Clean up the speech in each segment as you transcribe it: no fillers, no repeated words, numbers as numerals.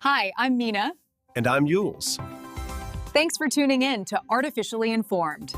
Hi, I'm Mina. And I'm Yules. Thanks for tuning in to Artificially Informed.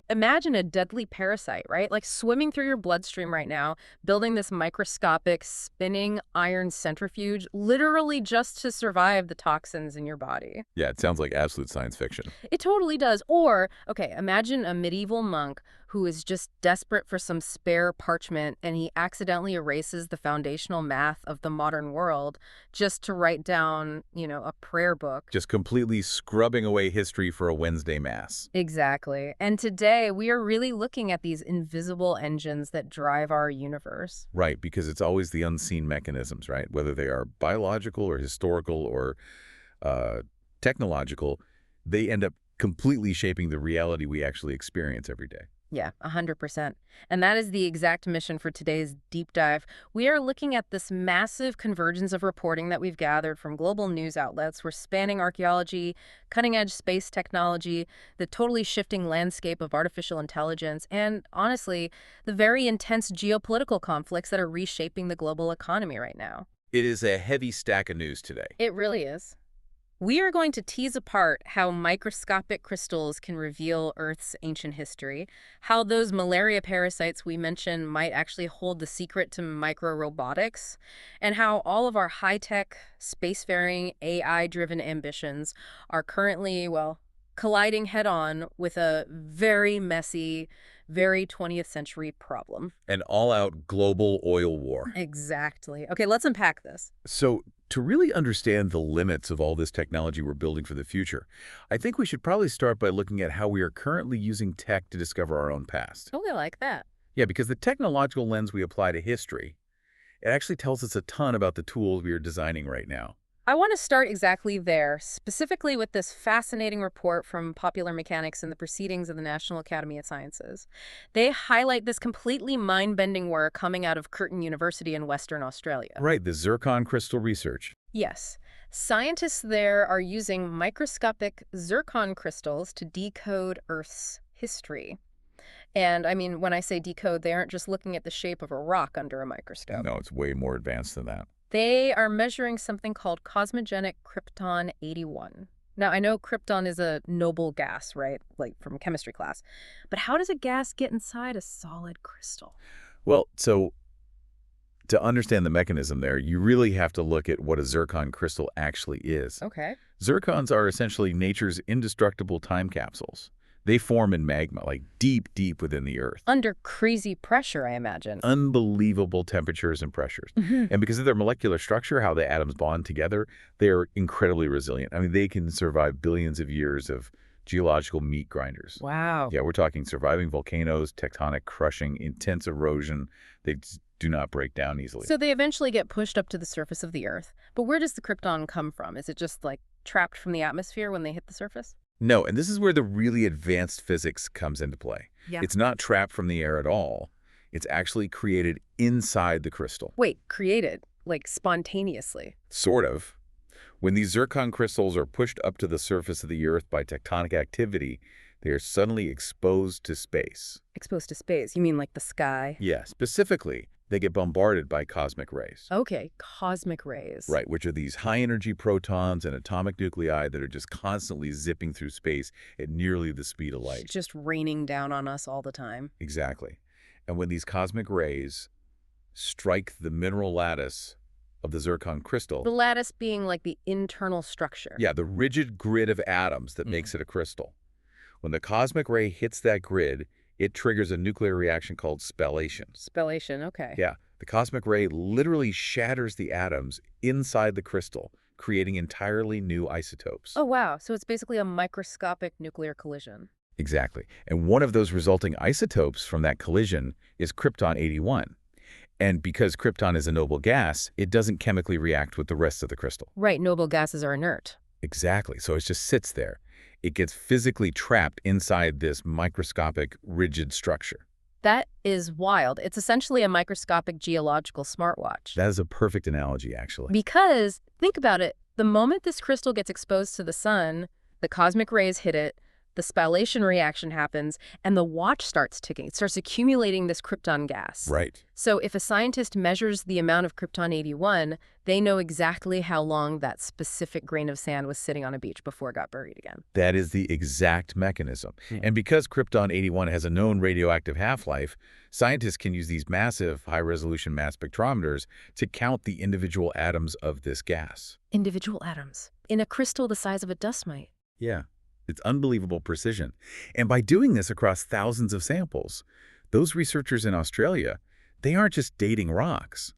Imagine a deadly parasite, right? Like swimming through your bloodstream right now, building this microscopic spinning iron centrifuge, literally just to survive the toxins in your body. Yeah, it sounds like absolute science fiction. It totally does. Or, okay, imagine a medieval monk who is just desperate for some spare parchment and he accidentally erases the foundational math of the modern world just to write down, a prayer book. Just completely scrubbing away history for a Wednesday mass. Exactly. And today we are really looking at these invisible engines that drive our universe. Right, because it's always the unseen mechanisms, right? Whether they are biological or historical or technological, they end up completely shaping the reality we actually experience every day. Yeah, 100%. And that is the exact mission for today's deep dive. We are looking at this massive convergence of reporting that we've gathered from global news outlets. We're spanning archaeology, cutting-edge space technology, the totally shifting landscape of artificial intelligence, and honestly, the very intense geopolitical conflicts that are reshaping the global economy right now. It is a heavy stack of news today. It really is. We are going to tease apart how microscopic crystals can reveal Earth's ancient history, how those malaria parasites we mentioned might actually hold the secret to microrobotics, and how all of our high-tech, spacefaring, AI-driven ambitions are currently, colliding head-on with a very messy, very 20th century problem. An all-out global oil war. Exactly. Okay, let's unpack this. So, to really understand the limits of all this technology we're building for the future, I think we should probably start by looking at how we are currently using tech to discover our own past. Oh, I like that. Yeah, because the technological lens we apply to history, it actually tells us a ton about the tools we are designing right now. I want to start exactly there, specifically with this fascinating report from Popular Mechanics in the Proceedings of the National Academy of Sciences. They highlight this completely mind-bending work coming out of Curtin University in Western Australia. Right, the zircon crystal research. Yes. Scientists there are using microscopic zircon crystals to decode Earth's history. And I mean, when I say decode, they aren't just looking at the shape of a rock under a microscope. No, it's way more advanced than that. They are measuring something called cosmogenic krypton 81. Now, I know krypton is a noble gas, right? Like from chemistry class. But how does a gas get inside a solid crystal? Well, so to understand the mechanism there, you really have to look at what a zircon crystal actually is. Okay. Zircons are essentially nature's indestructible time capsules. They form in magma, like deep, deep within the Earth. Under crazy pressure, I imagine. Unbelievable temperatures and pressures. Mm-hmm. And because of their molecular structure, how the atoms bond together, they're incredibly resilient. I mean, they can survive billions of years of geological meat grinders. Wow. Yeah, we're talking surviving volcanoes, tectonic crushing, intense erosion. They do not break down easily. So they eventually get pushed up to the surface of the Earth. But where does the krypton come from? Is it just like trapped from the atmosphere when they hit the surface? No, and this is where the really advanced physics comes into play. Yeah. It's not trapped from the air at all. It's actually created inside the crystal. Wait, created? Like spontaneously? Sort of. When these zircon crystals are pushed up to the surface of the Earth by tectonic activity, they are suddenly exposed to space. Exposed to space? You mean like the sky? Yeah, specifically, they get bombarded by cosmic rays. Okay, cosmic rays. Right, which are these high-energy protons and atomic nuclei that are just constantly zipping through space at nearly the speed of light. Just raining down on us all the time. Exactly. And when these cosmic rays strike the mineral lattice of the zircon crystal... The lattice being like the internal structure. Yeah, the rigid grid of atoms that makes it a crystal. When the cosmic ray hits that grid, it triggers a nuclear reaction called spallation. Spallation, okay. Yeah, the cosmic ray literally shatters the atoms inside the crystal, creating entirely new isotopes. Oh, wow. So it's basically a microscopic nuclear collision. Exactly. And one of those resulting isotopes from that collision is krypton 81. And because krypton is a noble gas, it doesn't chemically react with the rest of the crystal. Right, noble gases are inert. Exactly. So it just sits there. It gets physically trapped inside this microscopic, rigid structure. That is wild. It's essentially a microscopic geological smartwatch. That is a perfect analogy, actually. Because, think about it, the moment this crystal gets exposed to the sun, the cosmic rays hit it, the spallation reaction happens, and the watch starts ticking. It starts accumulating this krypton gas. Right. So if a scientist measures the amount of krypton-81, they know exactly how long that specific grain of sand was sitting on a beach before it got buried again. That is the exact mechanism. And because krypton-81 has a known radioactive half-life, scientists can use these massive high-resolution mass spectrometers to count the individual atoms of this gas. Individual atoms in a crystal the size of a dust mite. Yeah, it's unbelievable precision. And by doing this across thousands of samples, those researchers in Australia, they aren't just dating rocks.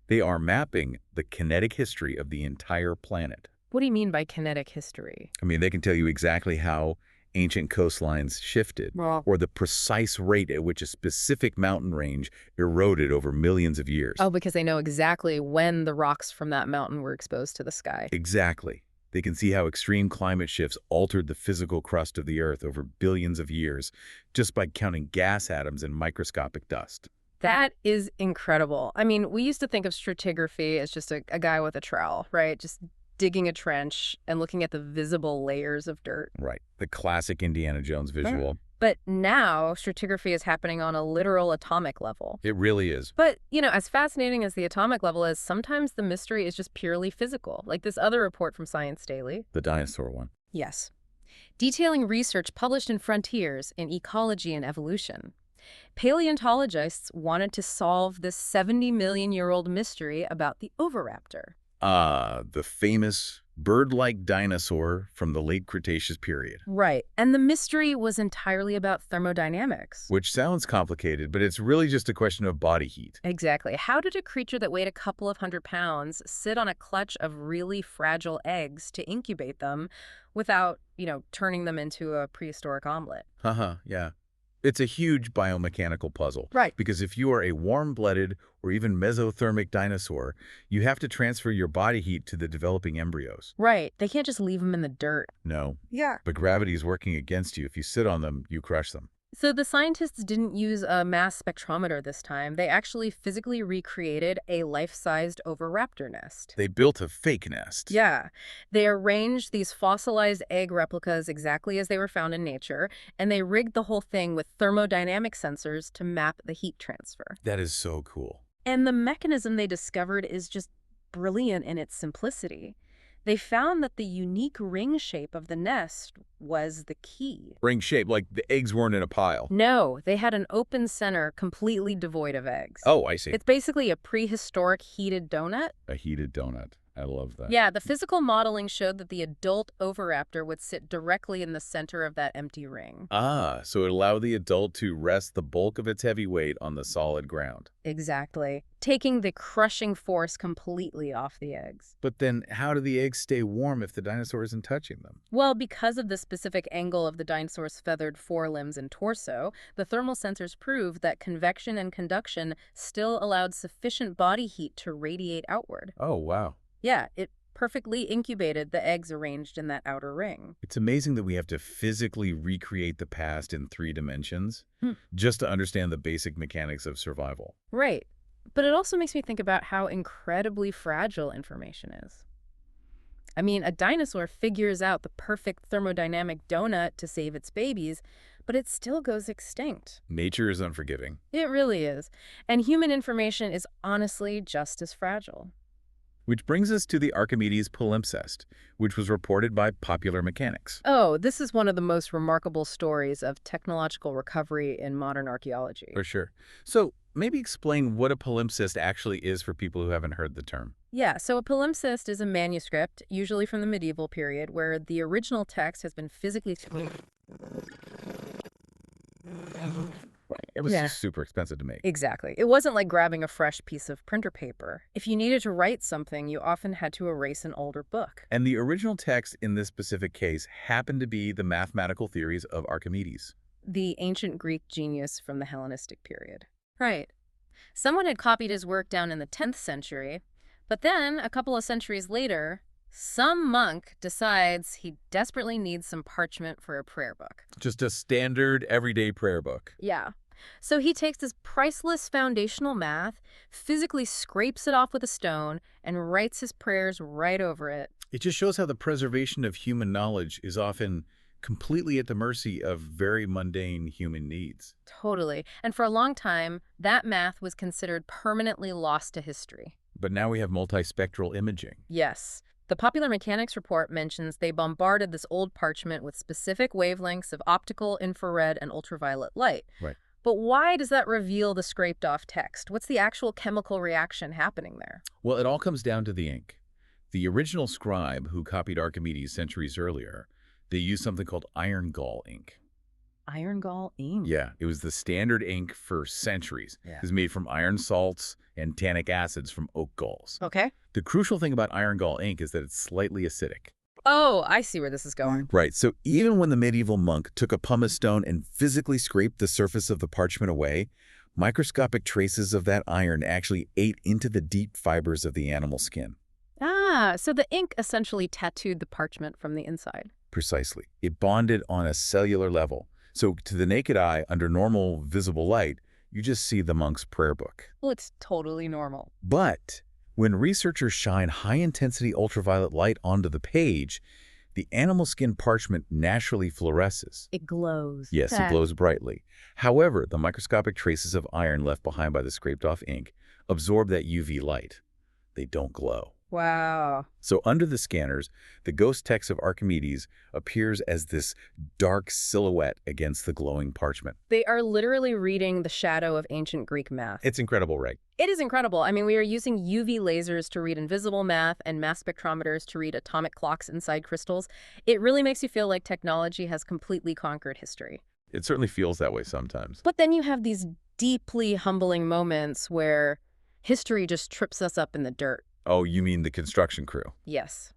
They are mapping the kinetic history of the entire planet. What do you mean by kinetic history? I mean, they can tell you exactly how ancient coastlines shifted, Well, or the precise rate at which a specific mountain range eroded over millions of years. oh, because they know exactly when the rocks from that mountain were exposed to the sky. Exactly. They can see how extreme climate shifts altered the physical crust of the Earth over billions of years just by counting gas atoms in microscopic dust. That is incredible. I mean, we used to think of stratigraphy as just a guy with a trowel, right? Just digging a trench and looking at the visible layers of dirt. Right. The classic Indiana Jones visual. But now stratigraphy is happening on a literal atomic level. It really is. But, as fascinating as the atomic level is, sometimes the mystery is just purely physical, like this other report from Science Daily. The dinosaur one. Yes. Detailing research published in Frontiers in Ecology and Evolution. Paleontologists wanted to solve this 70-million-year-old mystery about the oviraptor. The famous bird-like dinosaur from the late Cretaceous period. Right. And the mystery was entirely about thermodynamics. Which sounds complicated, but it's really just a question of body heat. Exactly. How did a creature that weighed a couple of 100 pounds sit on a clutch of really fragile eggs to incubate them without, turning them into a prehistoric omelet? Yeah. It's a huge biomechanical puzzle. Right. Because if you are a warm-blooded or even mesothermic dinosaur, you have to transfer your body heat to the developing embryos. Right. They can't just leave them in the dirt. No. Yeah. But gravity is working against you. If you sit on them, you crush them. So the scientists didn't use a mass spectrometer this time. They actually physically recreated a life-sized oviraptor nest. They built a fake nest. Yeah. They arranged these fossilized egg replicas exactly as they were found in nature, and they rigged the whole thing with thermodynamic sensors to map the heat transfer. That is so cool. And the mechanism they discovered is just brilliant in its simplicity. They found that the unique ring shape of the nest was the key. Ring shape, like the eggs weren't in a pile. No, they had an open center completely devoid of eggs. Oh, I see. It's basically a prehistoric heated donut. A heated donut. I love that. Yeah, the physical modeling showed that the adult oviraptor would sit directly in the center of that empty ring. So it allowed the adult to rest the bulk of its heavy weight on the solid ground. Exactly. Taking the crushing force completely off the eggs. But then how do the eggs stay warm if the dinosaur isn't touching them? Well, because of the specific angle of the dinosaur's feathered forelimbs and torso, the thermal sensors proved that convection and conduction still allowed sufficient body heat to radiate outward. Oh, wow. Yeah, it perfectly incubated the eggs arranged in that outer ring. It's amazing that we have to physically recreate the past in 3 dimensions just to understand the basic mechanics of survival. Right. But it also makes me think about how incredibly fragile information is. I mean, a dinosaur figures out the perfect thermodynamic donut to save its babies, but it still goes extinct. Nature is unforgiving. It really is. And human information is honestly just as fragile. Which brings us to the Archimedes palimpsest, which was reported by Popular Mechanics. Oh, this is one of the most remarkable stories of technological recovery in modern archaeology. For sure. So maybe explain what a palimpsest actually is for people who haven't heard the term. Yeah, so a palimpsest is a manuscript, usually from the medieval period, where the original text has been physically... It was just super expensive to make. Exactly. It wasn't like grabbing a fresh piece of printer paper. If you needed to write something, you often had to erase an older book. And the original text in this specific case happened to be the mathematical theories of Archimedes. The ancient Greek genius from the Hellenistic period. Right. Someone had copied his work down in the 10th century, but then, a couple of centuries later, some monk decides he desperately needs some parchment for a prayer book. Just a standard, everyday prayer book. Yeah. So he takes this priceless foundational math, physically scrapes it off with a stone, and writes his prayers right over it. It just shows how the preservation of human knowledge is often completely at the mercy of very mundane human needs. Totally. And for a long time, that math was considered permanently lost to history. But now we have multispectral imaging. Yes. The Popular Mechanics report mentions they bombarded this old parchment with specific wavelengths of optical, infrared, and ultraviolet light. Right. But why does that reveal the scraped-off text? What's the actual chemical reaction happening there? Well, it all comes down to the ink. The original scribe who copied Archimedes centuries earlier, they used something called iron gall ink. Iron gall ink. Yeah, it was the standard ink for centuries. Yeah. It was made from iron salts and tannic acids from oak galls. Okay. The crucial thing about iron gall ink is that it's slightly acidic. Oh, I see where this is going. Right, so even when the medieval monk took a pumice stone and physically scraped the surface of the parchment away, microscopic traces of that iron actually ate into the deep fibers of the animal skin. Ah, so the ink essentially tattooed the parchment from the inside. Precisely. It bonded on a cellular level. So to the naked eye, under normal visible light, you just see the monk's prayer book. Well, it's totally normal. But when researchers shine high-intensity ultraviolet light onto the page, the animal skin parchment naturally fluoresces. It glows. Yes, it glows brightly. However, the microscopic traces of iron left behind by the scraped-off ink absorb that UV light. They don't glow. Wow. So under the scanners, the ghost text of Archimedes appears as this dark silhouette against the glowing parchment. They are literally reading the shadow of ancient Greek math. It's incredible, right? It is incredible. I mean, we are using UV lasers to read invisible math and mass spectrometers to read atomic clocks inside crystals. It really makes you feel like technology has completely conquered history. It certainly feels that way sometimes. But then you have these deeply humbling moments where history just trips us up in the dirt. Oh, you mean the construction crew? Yes.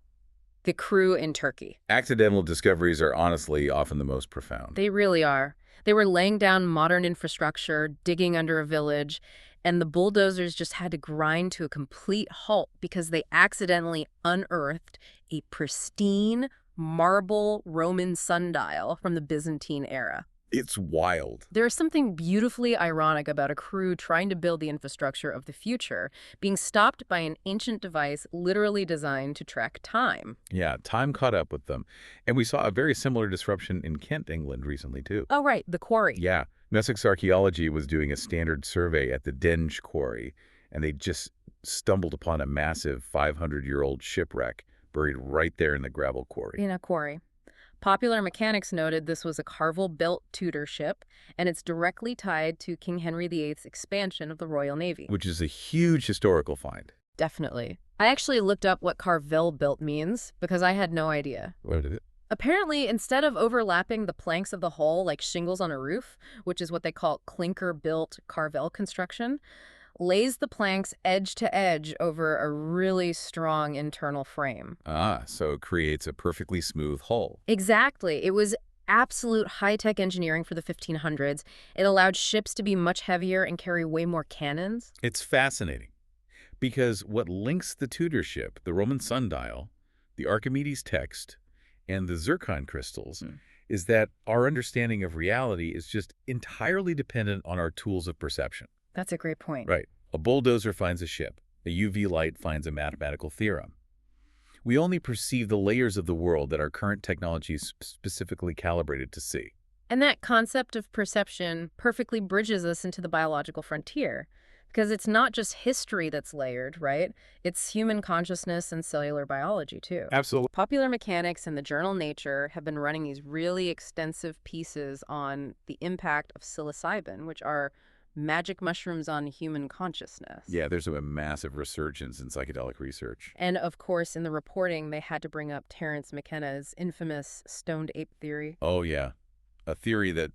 The crew in Turkey. Accidental discoveries are honestly often the most profound. They really are. They were laying down modern infrastructure, digging under a village, and the bulldozers just had to grind to a complete halt because they accidentally unearthed a pristine marble Roman sundial from the Byzantine era. It's wild. There is something beautifully ironic about a crew trying to build the infrastructure of the future, being stopped by an ancient device literally designed to track time. Yeah, time caught up with them. And we saw a very similar disruption in Kent, England recently, too. Oh, right, the quarry. Yeah, Essex Archaeology was doing a standard survey at the Denge Quarry, and they just stumbled upon a massive 500-year-old shipwreck buried right there in the gravel quarry. In a quarry. Popular Mechanics noted this was a Carvel-built Tudor ship, and it's directly tied to King Henry VIII's expansion of the Royal Navy. Which is a huge historical find. Definitely. I actually looked up what Carvel-built means because I had no idea. What is it? Apparently, instead of overlapping the planks of the hull like shingles on a roof, which is what they call clinker-built Carvel construction, lays the planks edge to edge over a really strong internal frame. Ah, so it creates a perfectly smooth hull. Exactly. It was absolute high-tech engineering for the 1500s. It allowed ships to be much heavier and carry way more cannons. It's fascinating because what links the Tudor ship, the Roman sundial, the Archimedes text, and the zircon crystals is that our understanding of reality is just entirely dependent on our tools of perception. That's a great point. Right. A bulldozer finds a ship. A UV light finds a mathematical theorem. We only perceive the layers of the world that our current technology is specifically calibrated to see. And that concept of perception perfectly bridges us into the biological frontier. Because it's not just history that's layered, right? It's human consciousness and cellular biology, too. Absolutely. Popular Mechanics and the journal Nature have been running these really extensive pieces on the impact of psilocybin, which are magic mushrooms on human consciousness. Yeah, there's a massive resurgence in psychedelic research. And of course, in the reporting, they had to bring up Terence McKenna's infamous stoned ape theory. Oh, yeah. A theory that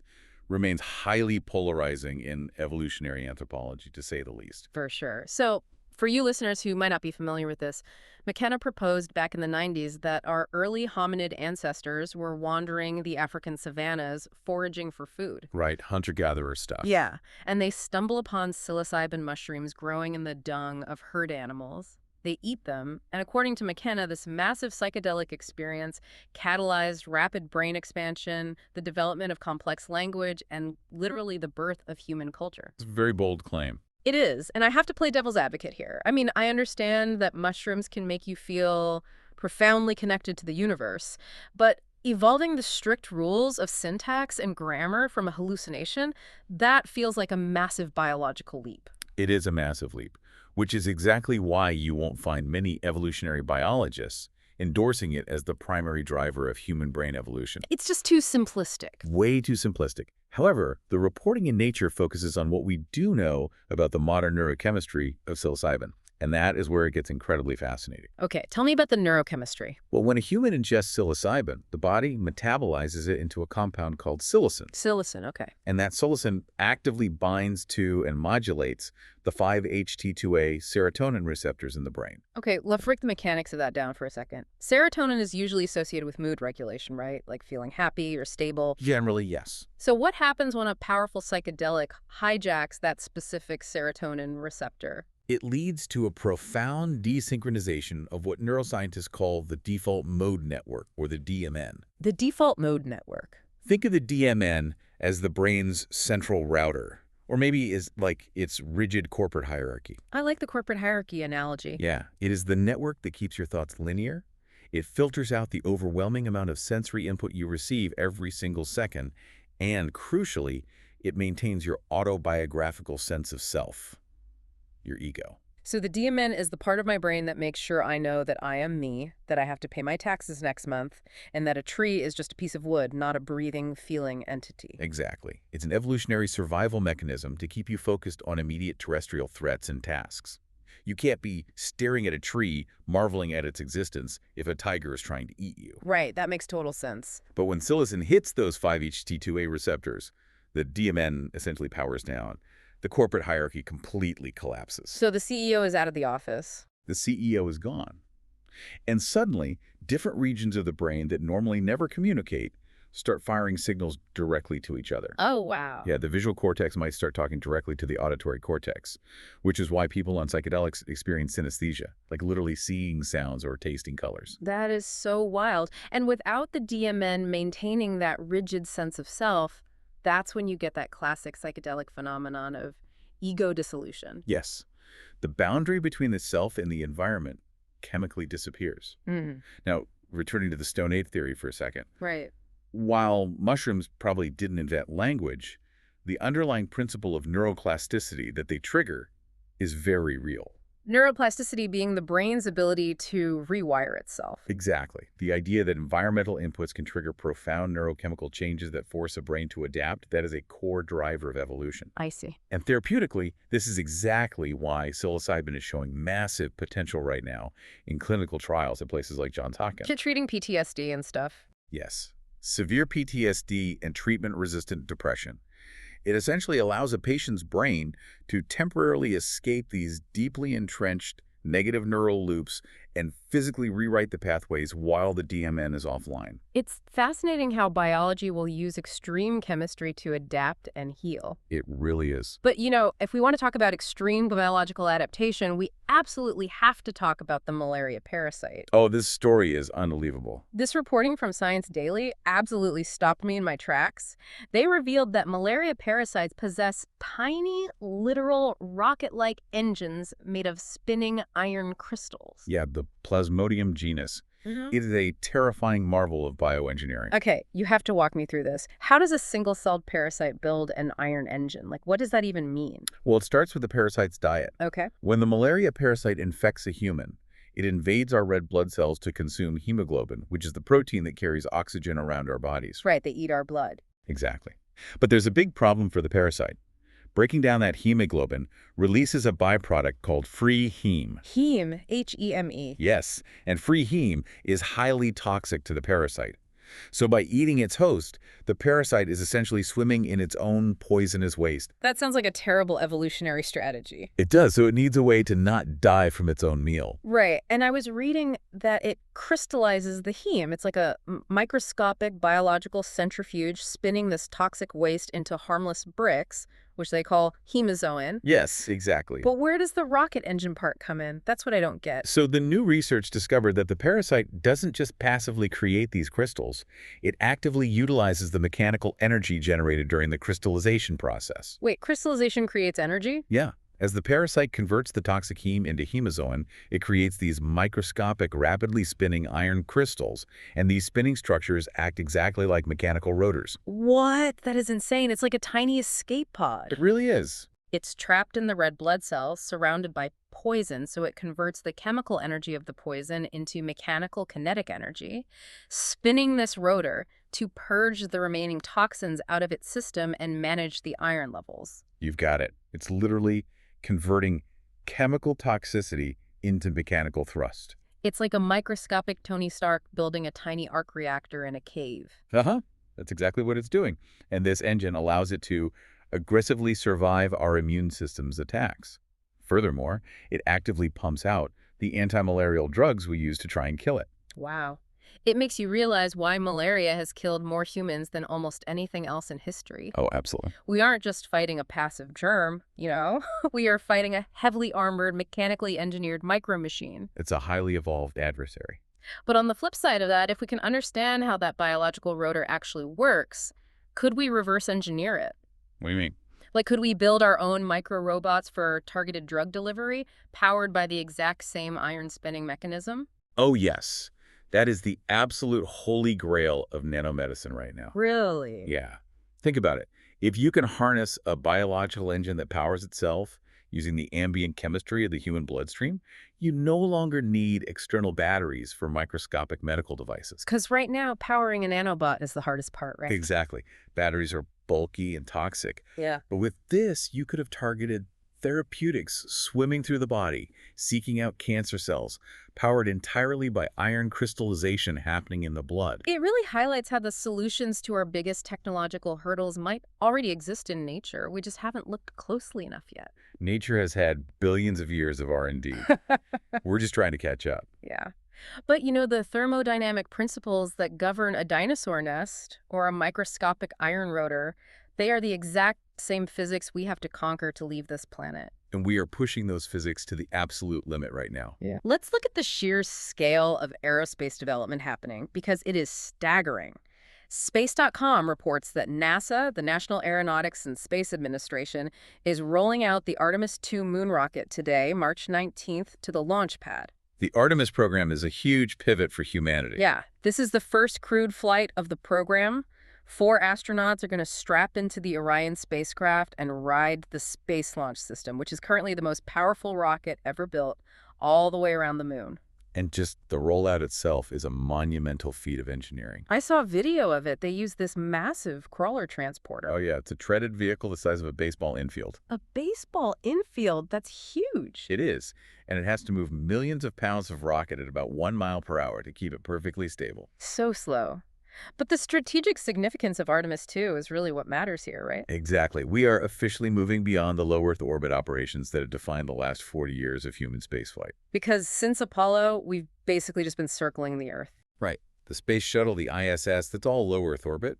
remains highly polarizing in evolutionary anthropology, to say the least. For sure. So, for you listeners who might not be familiar with this, McKenna proposed back in the 90s that our early hominid ancestors were wandering the African savannas foraging for food. Right, hunter-gatherer stuff. Yeah, and they stumble upon psilocybin mushrooms growing in the dung of herd animals. They eat them, and according to McKenna, this massive psychedelic experience catalyzed rapid brain expansion, the development of complex language, and literally the birth of human culture. It's a very bold claim. It is, and I have to play devil's advocate here. I mean, I understand that mushrooms can make you feel profoundly connected to the universe, but Evolving the strict rules of syntax and grammar from a hallucination, that feels like a massive biological leap. It is a massive leap, which is exactly why you won't find many evolutionary biologists endorsing it as the primary driver of human brain evolution. It's just too simplistic. Way too simplistic. However, the reporting in Nature focuses on what we do know about the modern neurochemistry of psilocybin, and that is where it gets incredibly fascinating. Okay, tell me about the neurochemistry. Well, when a human ingests psilocybin, the body metabolizes it into a compound called psilocin. Psilocin, okay. And that psilocin actively binds to and modulates the 5-HT2A serotonin receptors in the brain. Okay, let's break the mechanics of that down for a second. Serotonin is usually associated with mood regulation, right? Like feeling happy or stable. Generally, yes. So what happens when a powerful psychedelic hijacks that specific serotonin receptor? It leads to a profound desynchronization of what neuroscientists call the default mode network, or the DMN. The default mode network. Think of the DMN as the brain's central router, or maybe as like its rigid corporate hierarchy. I like the corporate hierarchy analogy. Yeah, it is the network that keeps your thoughts linear. It filters out the overwhelming amount of sensory input you receive every single second, and crucially, it maintains your autobiographical sense of self, your ego. So the DMN is the part of my brain that makes sure I know that I am me, that I have to pay my taxes next month, and that a tree is just a piece of wood, not a breathing, feeling entity. Exactly. It's an evolutionary survival mechanism to keep you focused on immediate terrestrial threats and tasks. You can't be staring at a tree, marveling at its existence, if a tiger is trying to eat you. Right, that makes total sense. But when psilocin hits those 5-HT2A receptors, the DMN essentially powers down. The corporate hierarchy completely collapses. So the CEO is out of the office. The CEO is gone. And suddenly, different regions of the brain that normally never communicate start firing signals directly to each other. Oh, wow. Yeah, the visual cortex might start talking directly to the auditory cortex, which is why people on psychedelics experience synesthesia, like literally seeing sounds or tasting colors. That is so wild. And without the DMN maintaining that rigid sense of self, that's when you get that classic psychedelic phenomenon of ego dissolution. Yes, the boundary between the self and the environment chemically disappears. Now, returning to the Stone Age theory for a second. Right. While mushrooms probably didn't invent language, the underlying principle of neuroplasticity that they trigger is very real. Neuroplasticity being the brain's ability to rewire itself. Exactly. The idea that environmental inputs can trigger profound neurochemical changes that force a brain to adapt, that is a core driver of evolution. I see. And therapeutically, this is exactly why psilocybin is showing massive potential right now in clinical trials at places like Johns Hopkins. Treating PTSD and stuff. Yes. Severe PTSD and treatment-resistant depression. It essentially allows a patient's brain to temporarily escape these deeply entrenched negative neural loops and physically rewrite the pathways while the DMN is offline. It's fascinating how biology will use extreme chemistry to adapt and heal. It really is. But, you know, if we want to talk about extreme biological adaptation, we absolutely have to talk about the malaria parasite. Oh, this story is unbelievable. This reporting from Science Daily absolutely stopped me in my tracks. They revealed that malaria parasites possess tiny, literal rocket-like engines made of spinning iron crystals. Yeah, the Plasmodium genus. It is a terrifying marvel of bioengineering. Okay, you have to walk me through this. How does a single-celled parasite build an iron engine? Like, what does that even mean? Well, it starts with the parasite's diet. Okay. When the malaria parasite infects a human, it invades our red blood cells to consume hemoglobin, which is the protein that carries oxygen around our bodies. Right, they eat our blood. Exactly. But there's a big problem for the parasite. Breaking down that hemoglobin releases a byproduct called free heme. Heme, H-E-M-E. Yes, and free heme is highly toxic to the parasite. So by eating its host, the parasite is essentially swimming in its own poisonous waste. That sounds like a terrible evolutionary strategy. It does, so it needs a way to not die from its own meal. Right, and I was reading that it crystallizes the heme. It's like a microscopic biological centrifuge spinning this toxic waste into harmless bricks, which they call hemozoin. Yes, exactly. But where does the rocket engine part come in? That's what I don't get. So the new research discovered that the parasite doesn't just passively create these crystals, it actively utilizes the mechanical energy generated during the crystallization process. Wait, crystallization creates energy? Yeah, As the parasite converts the toxic heme into hemozoin, it creates these microscopic, rapidly spinning iron crystals, and these spinning structures act exactly like mechanical rotors. What? That is insane. It's like a tiny escape It pod. really is. It's trapped in the red blood cells, surrounded by poison, so it converts the chemical energy of the poison into mechanical kinetic energy, spinning this rotor to purge the remaining toxins out of its system and manage the iron levels. You've got it. It's literally converting chemical toxicity into mechanical thrust. It's like a microscopic Tony Stark building a tiny arc reactor in a cave. Uh-huh. That's exactly what it's doing. And this engine allows it to aggressively survive our immune system's attacks. Furthermore, it actively pumps out the anti-malarial drugs we use to try and kill it. Wow. It makes you realize why malaria has killed more humans than almost anything else in history. Oh, absolutely. We aren't just fighting a passive germ, we are fighting a heavily armored, mechanically engineered micromachine. It's a highly evolved adversary. But on the flip side of that, if we can understand how that biological rotor actually works, could we reverse engineer it? What do you mean? Like, could we build our own micro-robots for targeted drug delivery, powered by the exact same iron spinning mechanism? Oh, yes. That is the absolute holy grail of nanomedicine right now. Really? Yeah. Think about it. If you can harness a biological engine that powers itself using the ambient chemistry of the human bloodstream, you no longer need external batteries for microscopic medical devices. Because right now, powering a nanobot is the hardest part, right? Exactly. Batteries are bulky and toxic. Yeah. But with this, you could have targeted therapeutics swimming through the body, seeking out cancer cells, powered entirely by iron crystallization happening in the blood. It really highlights how the solutions to our biggest technological hurdles might already exist in nature. We just haven't looked closely enough yet. Nature has had billions of years of R&D. We're just trying to catch up. Yeah. But the thermodynamic principles that govern a dinosaur nest or a microscopic iron rotor, they are the exact same physics we have to conquer to leave this planet. And we are pushing those physics to the absolute limit right now. Yeah. Let's look at the sheer scale of aerospace development happening, because it is staggering. Space.com reports that NASA, the National Aeronautics and Space Administration, is rolling out the Artemis II moon rocket today, March 19th, to the launch pad. The Artemis program is a huge pivot for humanity. Yeah, this is the first crewed flight of the program. 4 astronauts are going to strap into the Orion spacecraft and ride the Space Launch System, which is currently the most powerful rocket ever built, all the way around the moon. And just the rollout itself is a monumental feat of engineering. I saw a video of it. They use this massive crawler transporter. Oh yeah, it's a treaded vehicle the size of a baseball infield. A baseball infield? That's huge. It is, and it has to move millions of pounds of rocket at about 1 mile per hour to keep it perfectly stable. So slow. But the strategic significance of Artemis II is really what matters here, right? Exactly. We are officially moving beyond the low Earth orbit operations that have defined the last 40 years of human spaceflight. Because since Apollo, we've basically just been circling the Earth. Right. The space shuttle, the ISS, that's all low Earth orbit.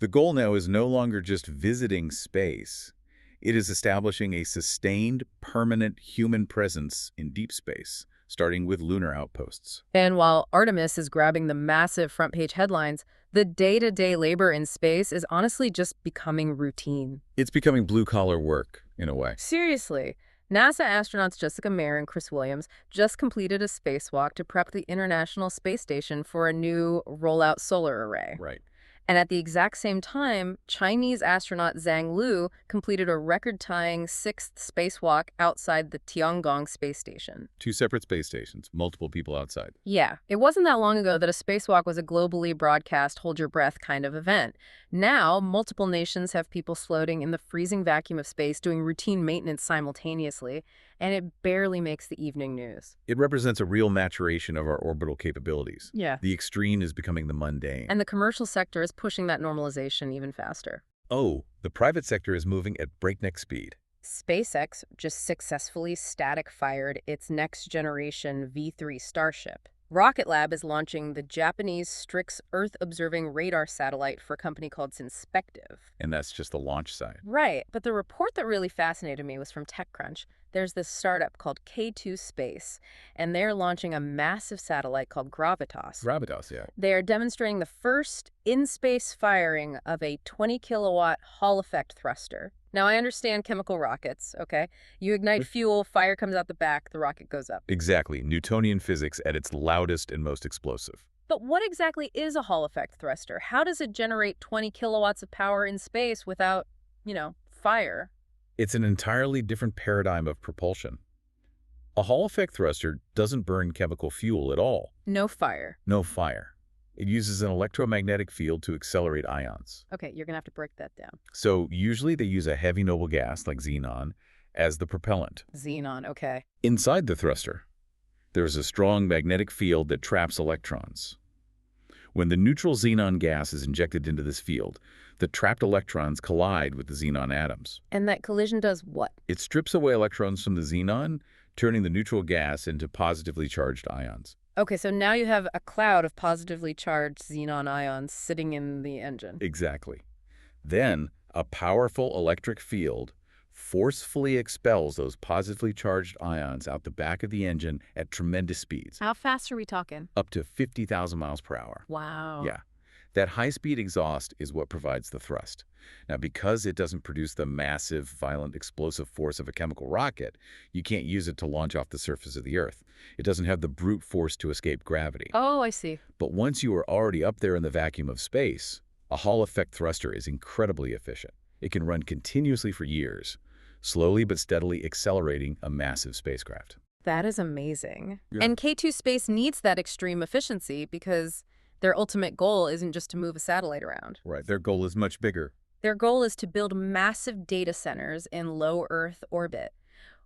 The goal now is no longer just visiting space. It is establishing a sustained, permanent human presence in deep space, starting with lunar outposts. And while Artemis is grabbing the massive front-page headlines, the day-to-day labor in space is honestly just becoming routine. It's becoming blue-collar work, in a way. Seriously. NASA astronauts Jessica Meir and Chris Williams just completed a spacewalk to prep the International Space Station for a new rollout solar array. Right. And at the exact same time, Chinese astronaut Zhang Lu completed a record-tying 6th spacewalk outside the Tiangong space station. 2 separate space stations, multiple people outside. Yeah, it wasn't that long ago that a spacewalk was a globally broadcast, hold-your-breath kind of event. Now, multiple nations have people floating in the freezing vacuum of space doing routine maintenance simultaneously, and it barely makes the evening news. It represents a real maturation of our orbital capabilities. Yeah. The extreme is becoming the mundane. And the commercial sector is pushing that normalization even faster. Oh, the private sector is moving at breakneck speed. SpaceX just successfully static-fired its next-generation V3 Starship. Rocket Lab is launching the Japanese Strix Earth-observing radar satellite for a company called Synspective. And that's just the launch side. Right, but the report that really fascinated me was from TechCrunch. there's this startup called K2 Space, and they're launching a massive satellite called Gravitas. Gravitas, yeah. They are demonstrating the first in-space firing of a 20-kilowatt Hall-effect thruster. Now, I understand chemical rockets, okay? You ignite fuel, fire comes out the back, the rocket goes up. Exactly. Newtonian physics at its loudest and most explosive. But what exactly is a Hall-effect thruster? How does it generate 20 kilowatts of power in space without, fire? It's an entirely different paradigm of propulsion. A Hall-effect thruster doesn't burn chemical fuel at all. No fire. No fire. It uses an electromagnetic field to accelerate ions. Okay, you're going to have to break that down. So usually they use a heavy noble gas like xenon as the propellant. Xenon, okay. Inside the thruster, there's a strong magnetic field that traps electrons. When the neutral xenon gas is injected into this field, the trapped electrons collide with the xenon atoms. And that collision does what? It strips away electrons from the xenon, turning the neutral gas into positively charged ions. Okay, so now you have a cloud of positively charged xenon ions sitting in the engine. Exactly. Then, a powerful electric field forcefully expels those positively charged ions out the back of the engine at tremendous speeds. How fast are we talking? Up to 50,000 miles per hour. Wow. Yeah. That high-speed exhaust is what provides the thrust. Now, because it doesn't produce the massive, violent, explosive force of a chemical rocket, you can't use it to launch off the surface of the Earth. It doesn't have the brute force to escape gravity. Oh, I see. But once you are already up there in the vacuum of space, a Hall-effect thruster is incredibly efficient. It can run continuously for years, slowly but steadily accelerating a massive spacecraft. That is amazing. Yeah. And K2 Space needs that extreme efficiency because their ultimate goal isn't just to move a satellite around. Right. Their goal is much bigger. Their goal is to build massive data centers in low Earth orbit,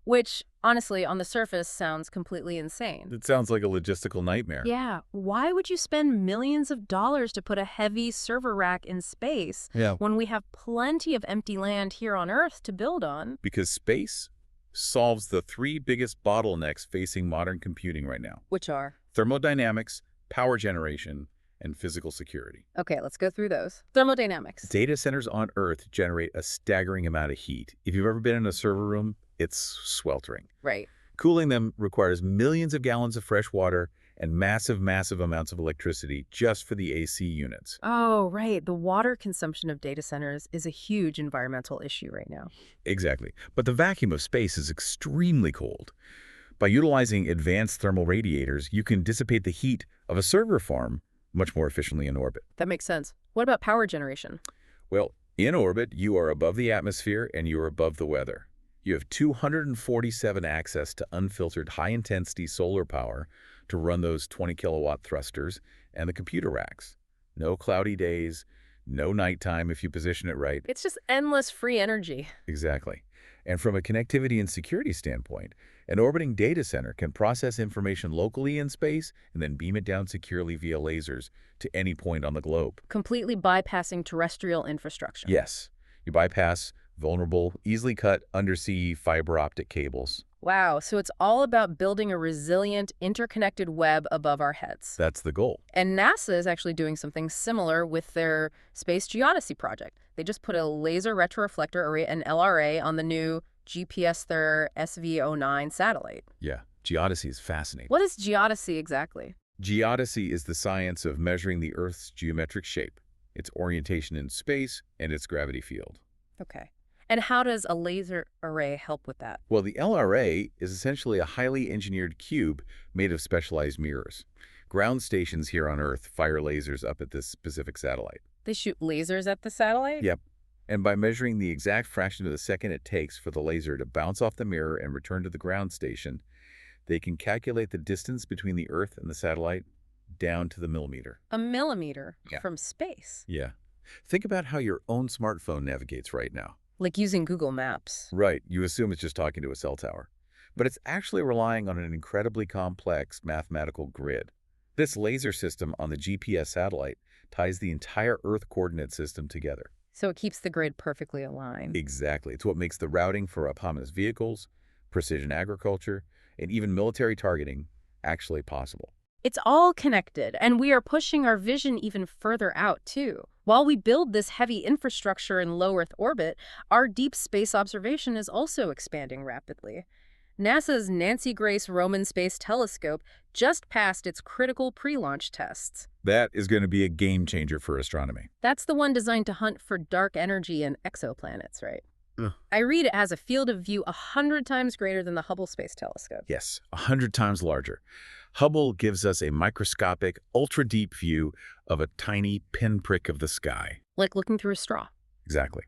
which, honestly, on the surface sounds completely insane. It sounds like a logistical nightmare. Yeah, why would you spend millions of dollars to put a heavy server rack in space when we have plenty of empty land here on Earth to build on? Because space solves the three biggest bottlenecks facing modern computing right now. Which are? Thermodynamics, power generation, and physical security. Okay, let's go through those. Thermodynamics. Data centers on Earth generate a staggering amount of heat. If you've ever been in a server room, it's sweltering. Right. Cooling them requires millions of gallons of fresh water and massive, massive amounts of electricity just for the AC units. Oh, right. The water consumption of data centers is a huge environmental issue right now. Exactly. But the vacuum of space is extremely cold. By utilizing advanced thermal radiators, you can dissipate the heat of a server farm much more efficiently in orbit. That makes sense. What about power generation? Well, in orbit, you are above the atmosphere and you are above the weather. You have 247 access to unfiltered high-intensity solar power to run those 20-kilowatt thrusters and the computer racks. No cloudy days, no nighttime if you position it right. It's just endless free energy. Exactly. And from a connectivity and security standpoint, an orbiting data center can process information locally in space and then beam it down securely via lasers to any point on the globe. Completely bypassing terrestrial infrastructure. Yes. You bypass vulnerable, easily cut undersea fiber optic cables. Wow, so it's all about building a resilient, interconnected web above our heads. That's the goal. And NASA is actually doing something similar with their Space Geodesy project. They just put a laser retroreflector array, an LRA, on the new GPS their SV09 satellite. Yeah, geodesy is fascinating. What is geodesy exactly? Geodesy is the science of measuring the Earth's geometric shape, its orientation in space, and its gravity field. Okay. And how does a laser array help with that? Well, the LRA is essentially a highly engineered cube made of specialized mirrors. Ground stations here on Earth fire lasers up at this specific satellite. They shoot lasers at the satellite? Yep. And by measuring the exact fraction of a second it takes for the laser to bounce off the mirror and return to the ground station, they can calculate the distance between the Earth and the satellite down to the millimeter. A millimeter? Yeah. From space? Yeah. Think about how your own smartphone navigates right now. Like using Google Maps. Right. You assume it's just talking to a cell tower. But it's actually relying on an incredibly complex mathematical grid. This laser system on the GPS satellite ties the entire Earth coordinate system together. So it keeps the grid perfectly aligned. Exactly. It's what makes the routing for autonomous vehicles, precision agriculture, and even military targeting actually possible. It's all connected, and we are pushing our vision even further out, too. While we build this heavy infrastructure in low Earth orbit, our deep space observation is also expanding rapidly. NASA's Nancy Grace Roman Space Telescope just passed its critical pre-launch tests. That is going to be a game changer for astronomy. That's the one designed to hunt for dark energy and exoplanets, right? Ugh. I read it has a field of view 100 times greater than the Hubble Space Telescope. Yes, 100 times larger. Hubble gives us a microscopic, ultra-deep view of a tiny pinprick of the sky. Like looking through a straw. Exactly.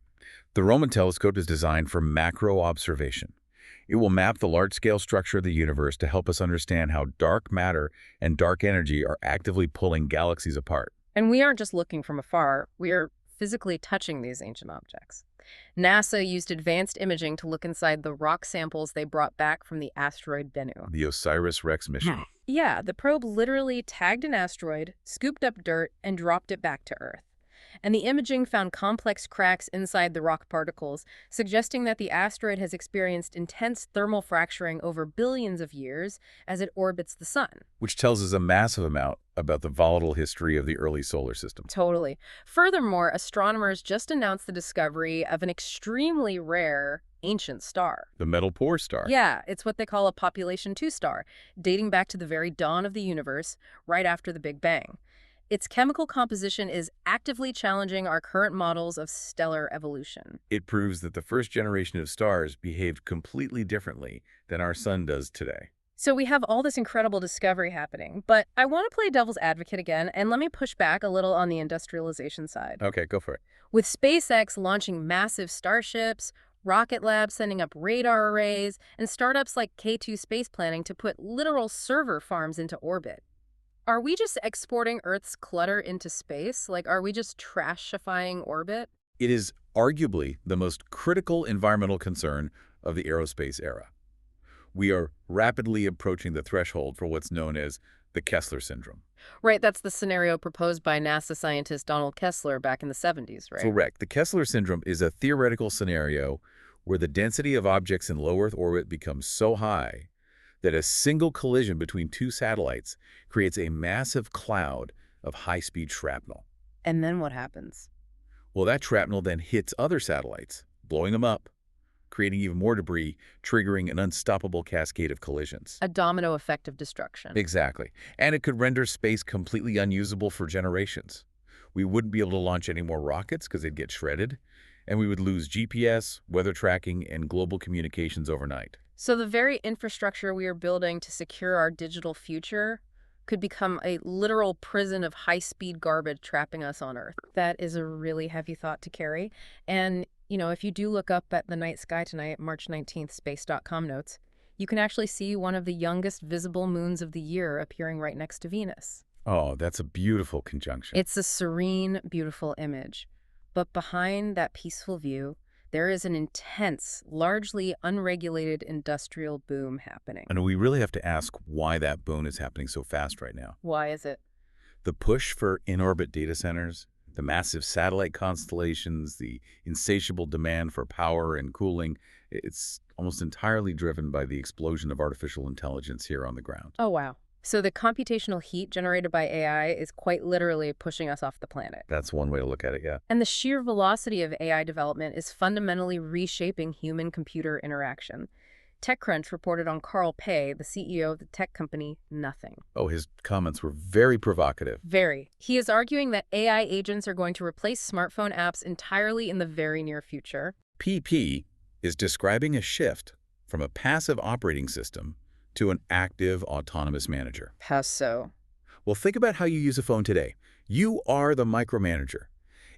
The Roman telescope is designed for macro observation. It will map the large-scale structure of the universe to help us understand how dark matter and dark energy are actively pulling galaxies apart. And we aren't just looking from afar, we are physically touching these ancient objects. NASA used advanced imaging to look inside the rock samples they brought back from the asteroid Bennu. The OSIRIS-REx mission. Yeah, the probe literally tagged an asteroid, scooped up dirt, and dropped it back to Earth. And the imaging found complex cracks inside the rock particles, suggesting that the asteroid has experienced intense thermal fracturing over billions of years as it orbits the sun. Which tells us a massive amount about the volatile history of the early solar system. Totally. Furthermore, astronomers just announced the discovery of an extremely rare ancient star. The metal poor star. Yeah, it's what they call a population 2 star, dating back to the very dawn of the universe, right after the Big Bang. Its chemical composition is actively challenging our current models of stellar evolution. It proves that the first generation of stars behaved completely differently than our sun does today. So we have all this incredible discovery happening, but I want to play devil's advocate again, and let me push back a little on the industrialization side. Okay, go for it. With SpaceX launching massive starships, Rocket Lab sending up radar arrays, and startups like K2 Space planning to put literal server farms into orbit, are we just exporting Earth's clutter into space? Like, are we just trashifying orbit? It is arguably the most critical environmental concern of the aerospace era. We are rapidly approaching the threshold for what's known as the Kessler syndrome. Right, that's the scenario proposed by NASA scientist Donald Kessler back in the 70s, right? Correct. The Kessler syndrome is a theoretical scenario where the density of objects in low Earth orbit becomes so high that a single collision between two satellites creates a massive cloud of high-speed shrapnel. And then what happens? Well, that shrapnel then hits other satellites, blowing them up, creating even more debris, triggering an unstoppable cascade of collisions. A domino effect of destruction. Exactly. And it could render space completely unusable for generations. We wouldn't be able to launch any more rockets because they'd get shredded, and we would lose GPS, weather tracking, and global communications overnight. So the very infrastructure we are building to secure our digital future could become a literal prison of high-speed garbage trapping us on Earth. That is a really heavy thought to carry. And, you know, if you do look up at the night sky tonight, March 19th, space.com notes, you can actually see one of the youngest visible moons of the year appearing right next to Venus. Oh, that's a beautiful conjunction. It's a serene, beautiful image. But behind that peaceful view, there is an intense, largely unregulated industrial boom happening. And we really have to ask why that boom is happening so fast right now. Why is it? The push for in-orbit data centers, the massive satellite constellations, the insatiable demand for power and cooling, it's almost entirely driven by the explosion of artificial intelligence here on the ground. Oh, wow. So the computational heat generated by AI is quite literally pushing us off the planet. That's one way to look at it, yeah. And the sheer velocity of AI development is fundamentally reshaping human-computer interaction. TechCrunch reported on Carl Pei, the CEO of the tech company Nothing. Oh, his comments were very provocative. Very. He is arguing that AI agents are going to replace smartphone apps entirely in the very near future. PP is describing a shift from a passive operating system to an active autonomous manager. How so? Well, think about how you use a phone today. You are the micromanager.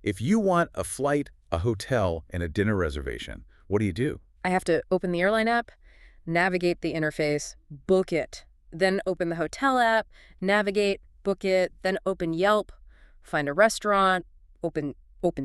If you want a flight, a hotel, and a dinner reservation, what do? I have to open the airline app, navigate the interface, book it, then open the hotel app, navigate, book it, then open Yelp, find a restaurant, open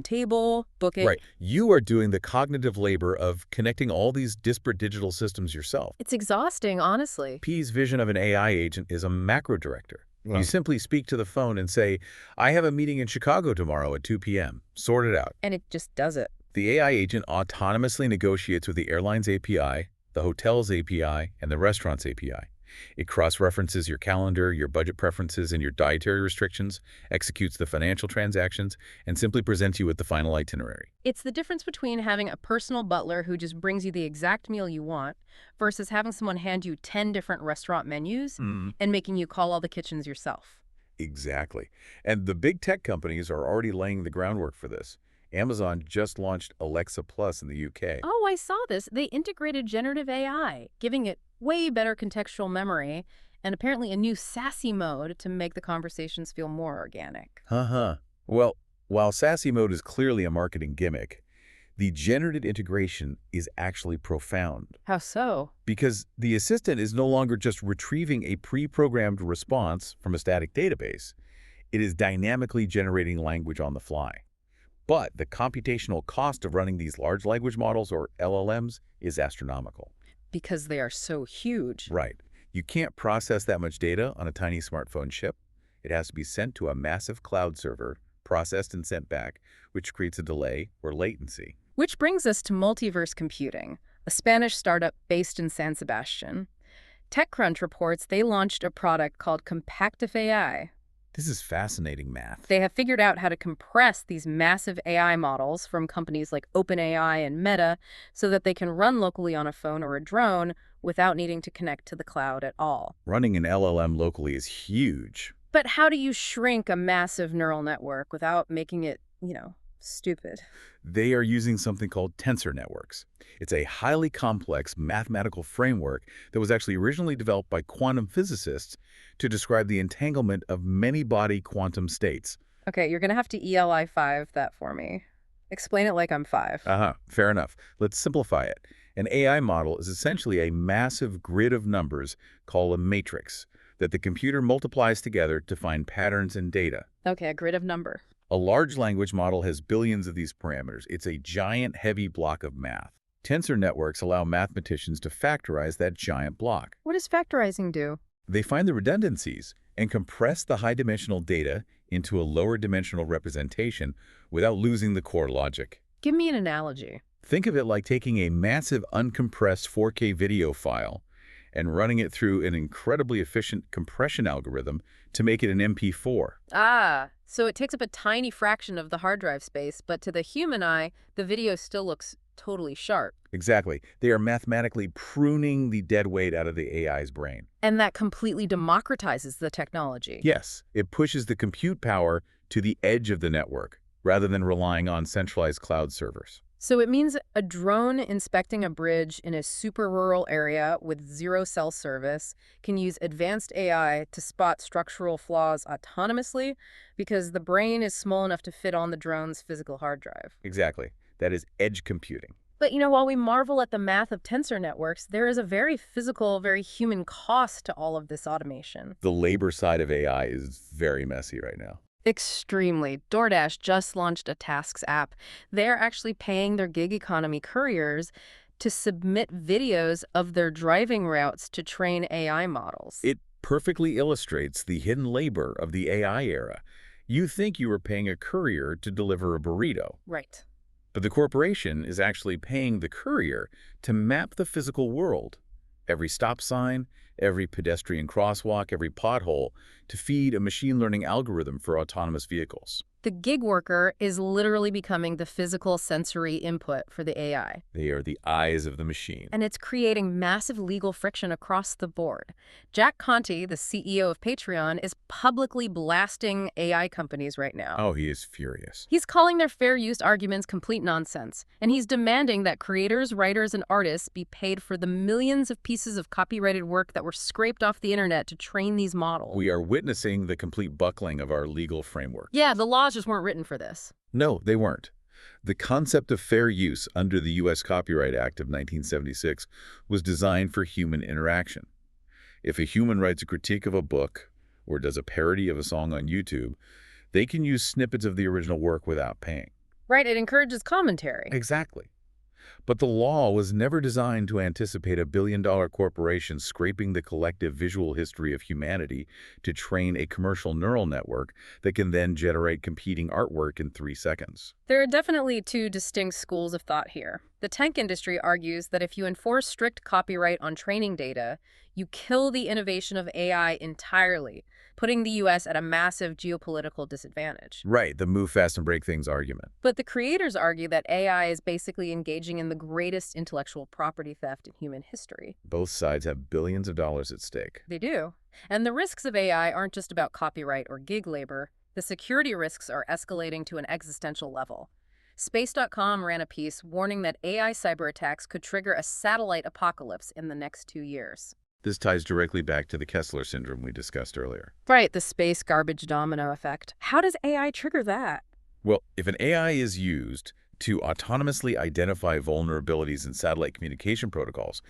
table, book it. Right. You are doing the cognitive labor of connecting all these disparate digital systems yourself. It's exhausting, honestly. P's vision of an AI agent is a macro director. You simply speak to the phone and say, I have a meeting in Chicago tomorrow at 2 p.m. Sort it out. And it just does it. The AI agent autonomously negotiates with the airline's API, the hotel's API, and the restaurant's API. It cross-references your calendar, your budget preferences, and your dietary restrictions, executes the financial transactions, and simply presents you with the final itinerary. It's the difference between having a personal butler who just brings you the exact meal you want versus having someone hand you 10 different restaurant menus and making you call all the kitchens yourself. Exactly. And the big tech companies are already laying the groundwork for this. Amazon just launched Alexa Plus in the UK. Oh, I saw this. They integrated generative AI, giving it way better contextual memory and apparently a new sassy mode to make the conversations feel more organic. Well, while Sassy Mode is clearly a marketing gimmick, the generative integration is actually profound. How so? Because the assistant is no longer just retrieving a pre-programmed response from a static database. It is dynamically generating language on the fly. But the computational cost of running these large language models, or LLMs, is astronomical. Because they are so huge. Right. You can't process that much data on a tiny smartphone chip. It has to be sent to a massive cloud server, processed and sent back, which creates a delay or latency. Which brings us to multiverse computing, a Spanish startup based in San Sebastian. TechCrunch reports they launched a product called Compactive AI. This is fascinating math. They have figured out how to compress these massive AI models from companies like OpenAI and Meta so that they can run locally on a phone or a drone without needing to connect to the cloud at all. Running an LLM locally is huge. But how do you shrink a massive neural network without making it, stupid? They are using something called tensor networks. It's a highly complex mathematical framework that was actually originally developed by quantum physicists to describe the entanglement of many-body quantum states. Okay, you're going to have to ELI 5 that for me. Explain it like I'm 5. Fair enough. Let's simplify it. An AI model is essentially a massive grid of numbers called a matrix that the computer multiplies together to find patterns in data. Okay, a grid of number. A large language model has billions of these parameters. It's a giant, heavy block of math. Tensor networks allow mathematicians to factorize that giant block. What does factorizing do? They find the redundancies and compress the high-dimensional data into a lower-dimensional representation without losing the core logic. Give me an analogy. Think of it like taking a massive uncompressed 4K video file and running it through an incredibly efficient compression algorithm to make it an MP4. So it takes up a tiny fraction of the hard drive space, but to the human eye, the video still looks totally sharp. Exactly. They are mathematically pruning the dead weight out of the AI's brain. And that completely democratizes the technology. Yes, it pushes the compute power to the edge of the network, rather than relying on centralized cloud servers. So it means a drone inspecting a bridge in a super rural area with zero cell service can use advanced AI to spot structural flaws autonomously because the brain is small enough to fit on the drone's physical hard drive. Exactly. That is edge computing. But, while we marvel at the math of tensor networks, there is a very physical, very human cost to all of this automation. The labor side of AI is very messy right now. Extremely. DoorDash just launched a tasks app. They're actually paying their gig economy couriers to submit videos of their driving routes to train AI models. It perfectly illustrates the hidden labor of the AI era. You think you were paying a courier to deliver a burrito. Right. But the corporation is actually paying the courier to map the physical world. Every stop sign, every pedestrian crosswalk, every pothole, to feed a machine learning algorithm for autonomous vehicles. The gig worker is literally becoming the physical sensory input for the AI. They are the eyes of the machine. And it's creating massive legal friction across the board. Jack Conte, the CEO of Patreon, is publicly blasting AI companies right now. Oh, he is furious. He's calling their fair use arguments complete nonsense, and he's demanding that creators, writers, and artists be paid for the millions of pieces of copyrighted work that were scraped off the internet to train these models. We are witnessing the complete buckling of our legal framework. Yeah, the laws just weren't written for this. No, they weren't. The concept of fair use under the U.S. Copyright Act of 1976 was designed for human interaction. If a human writes a critique of a book or does a parody of a song on YouTube, they can use snippets of the original work without paying. Right, it encourages commentary. Exactly. But the law was never designed to anticipate a billion-dollar corporation scraping the collective visual history of humanity to train a commercial neural network that can then generate competing artwork in 3 seconds. There are definitely two distinct schools of thought here. The tech industry argues that if you enforce strict copyright on training data, you kill the innovation of AI entirely, putting the U.S. at a massive geopolitical disadvantage. Right, the move fast and break things argument. But the creators argue that AI is basically engaging in the greatest intellectual property theft in human history. Both sides have billions of dollars at stake. They do. And the risks of AI aren't just about copyright or gig labor. The security risks are escalating to an existential level. Space.com ran a piece warning that AI cyber attacks could trigger a satellite apocalypse in the next 2 years. This ties directly back to the Kessler syndrome we discussed earlier. Right, the space garbage domino effect. How does AI trigger that? Well, if an AI is used to autonomously identify vulnerabilities in satellite communication protocols,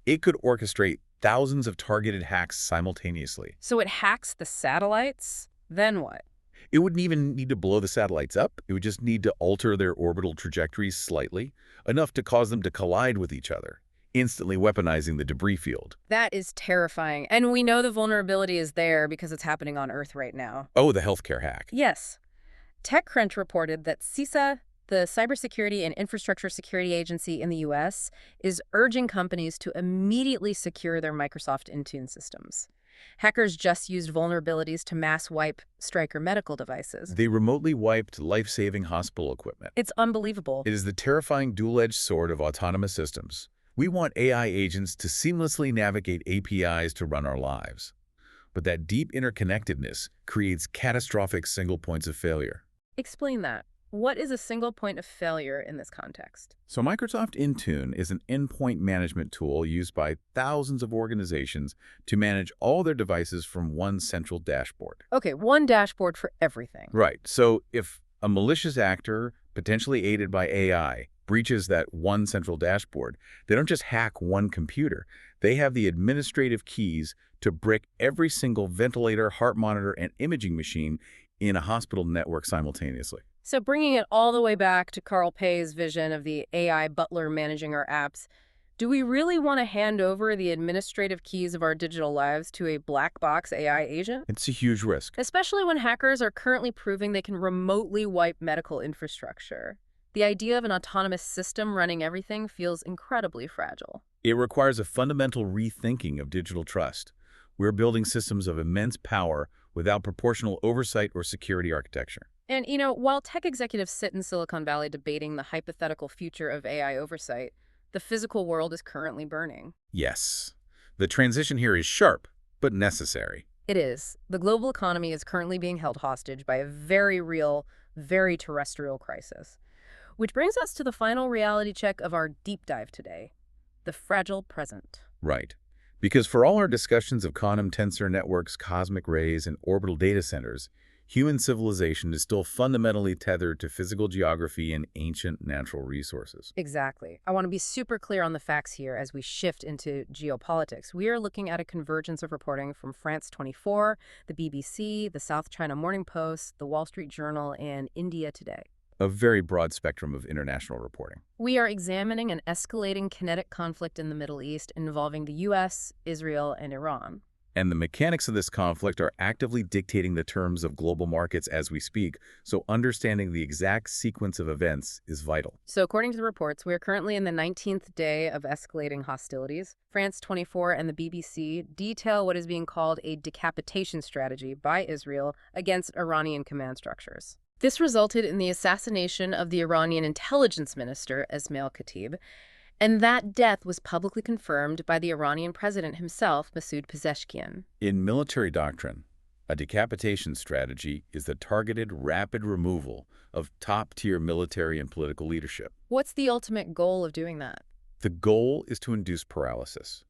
it could orchestrate thousands of targeted hacks simultaneously. So it hacks the satellites? Then what? It wouldn't even need to blow the satellites up. It would just need to alter their orbital trajectories slightly, enough to cause them to collide with each other, instantly weaponizing the debris field. That is terrifying. And we know the vulnerability is there because it's happening on Earth right now. Oh, the healthcare hack. Yes. TechCrunch reported that CISA, the Cybersecurity and Infrastructure Security Agency in the U.S., is urging companies to immediately secure their Microsoft Intune systems. Hackers just used vulnerabilities to mass wipe Stryker medical devices. They remotely wiped life-saving hospital equipment. It's unbelievable. It is the terrifying dual-edged sword of autonomous systems. We want AI agents to seamlessly navigate APIs to run our lives. But that deep interconnectedness creates catastrophic single points of failure. Explain that. What is a single point of failure in this context? So Microsoft Intune is an endpoint management tool used by thousands of organizations to manage all their devices from one central dashboard. Okay, one dashboard for everything. Right. So if a malicious actor, potentially aided by AI, breaches that one central dashboard, they don't just hack one computer. They have the administrative keys to brick every single ventilator, heart monitor, and imaging machine in a hospital network simultaneously. So bringing it all the way back to Carl Pei's vision of the AI butler managing our apps, do we really want to hand over the administrative keys of our digital lives to a black box AI agent? It's a huge risk. Especially when hackers are currently proving they can remotely wipe medical infrastructure. The idea of an autonomous system running everything feels incredibly fragile. It requires a fundamental rethinking of digital trust. We're building systems of immense power without proportional oversight or security architecture. And, while tech executives sit in Silicon Valley debating the hypothetical future of AI oversight, the physical world is currently burning. Yes. The transition here is sharp, but necessary. It is. The global economy is currently being held hostage by a very real, very terrestrial crisis. Which brings us to the final reality check of our deep dive today, the fragile present. Right. Because for all our discussions of quantum tensor networks, cosmic rays, and orbital data centers, human civilization is still fundamentally tethered to physical geography and ancient natural resources. Exactly. I want to be super clear on the facts here as we shift into geopolitics. We are looking at a convergence of reporting from France 24, the BBC, the South China Morning Post, the Wall Street Journal, and India Today. A very broad spectrum of international reporting. We are examining an escalating kinetic conflict in the Middle East involving the U.S., Israel, and Iran. And the mechanics of this conflict are actively dictating the terms of global markets as we speak, so understanding the exact sequence of events is vital. So according to the reports, we are currently in the 19th day of escalating hostilities. France 24 and the BBC detail what is being called a decapitation strategy by Israel against Iranian command structures. This resulted in the assassination of the Iranian intelligence minister, Esmail Khatib, and that death was publicly confirmed by the Iranian president himself, Masoud Pezeshkian. In military doctrine, a decapitation strategy is the targeted, rapid removal of top-tier military and political leadership. What's the ultimate goal of doing that? The goal is to induce paralysis.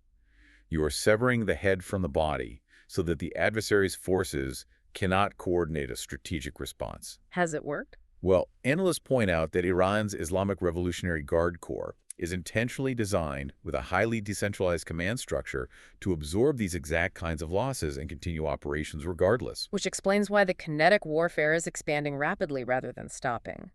You are severing the head from the body so that the adversary's forces cannot coordinate a strategic response. Has it worked? Well, analysts point out that Iran's Islamic Revolutionary Guard Corps is intentionally designed with a highly decentralized command structure to absorb these exact kinds of losses and continue operations regardless. Which explains why the kinetic warfare is expanding rapidly rather than stopping.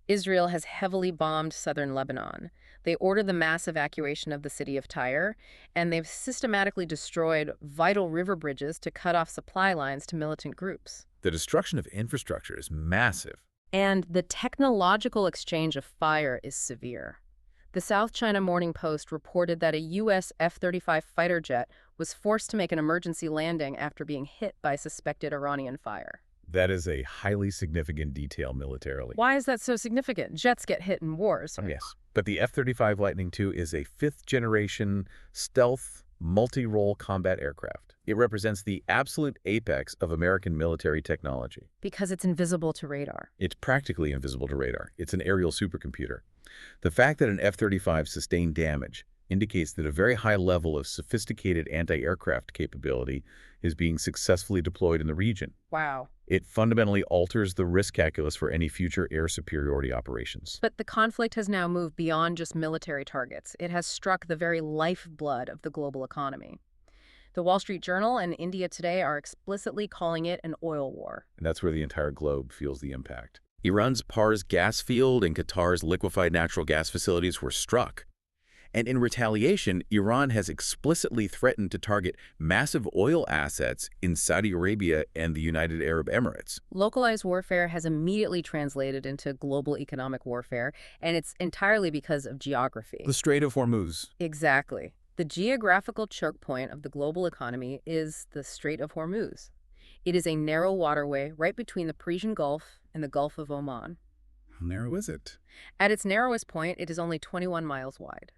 Israel has heavily bombed southern Lebanon. They ordered the mass evacuation of the city of Tyre, and they've systematically destroyed vital river bridges to cut off supply lines to militant groups. The destruction of infrastructure is massive. And the technological exchange of fire is severe. The South China Morning Post reported that a U.S. F-35 fighter jet was forced to make an emergency landing after being hit by suspected Iranian fire. That is a highly significant detail militarily. Why is that so significant? Jets get hit in wars. Yes, but the F-35 Lightning II is a fifth-generation stealth, multi-role combat aircraft. It represents the absolute apex of American military technology. Because it's invisible to radar. It's practically invisible to radar. It's an aerial supercomputer. The fact that an F-35 sustained damage indicates that a very high level of sophisticated anti-aircraft capability is being successfully deployed in the region. Wow. It fundamentally alters the risk calculus for any future air superiority operations. But the conflict has now moved beyond just military targets. It has struck the very lifeblood of the global economy. The Wall Street Journal and India Today are explicitly calling it an oil war. And that's where the entire globe feels the impact. Iran's Pars gas field and Qatar's liquefied natural gas facilities were struck. And in retaliation, Iran has explicitly threatened to target massive oil assets in Saudi Arabia and the United Arab Emirates. Localized warfare has immediately translated into global economic warfare, and it's entirely because of geography. The Strait of Hormuz. Exactly. The geographical choke point of the global economy is the Strait of Hormuz. It is a narrow waterway right between the Persian Gulf and the Gulf of Oman. How narrow is it? At its narrowest point, it is only 21 miles wide.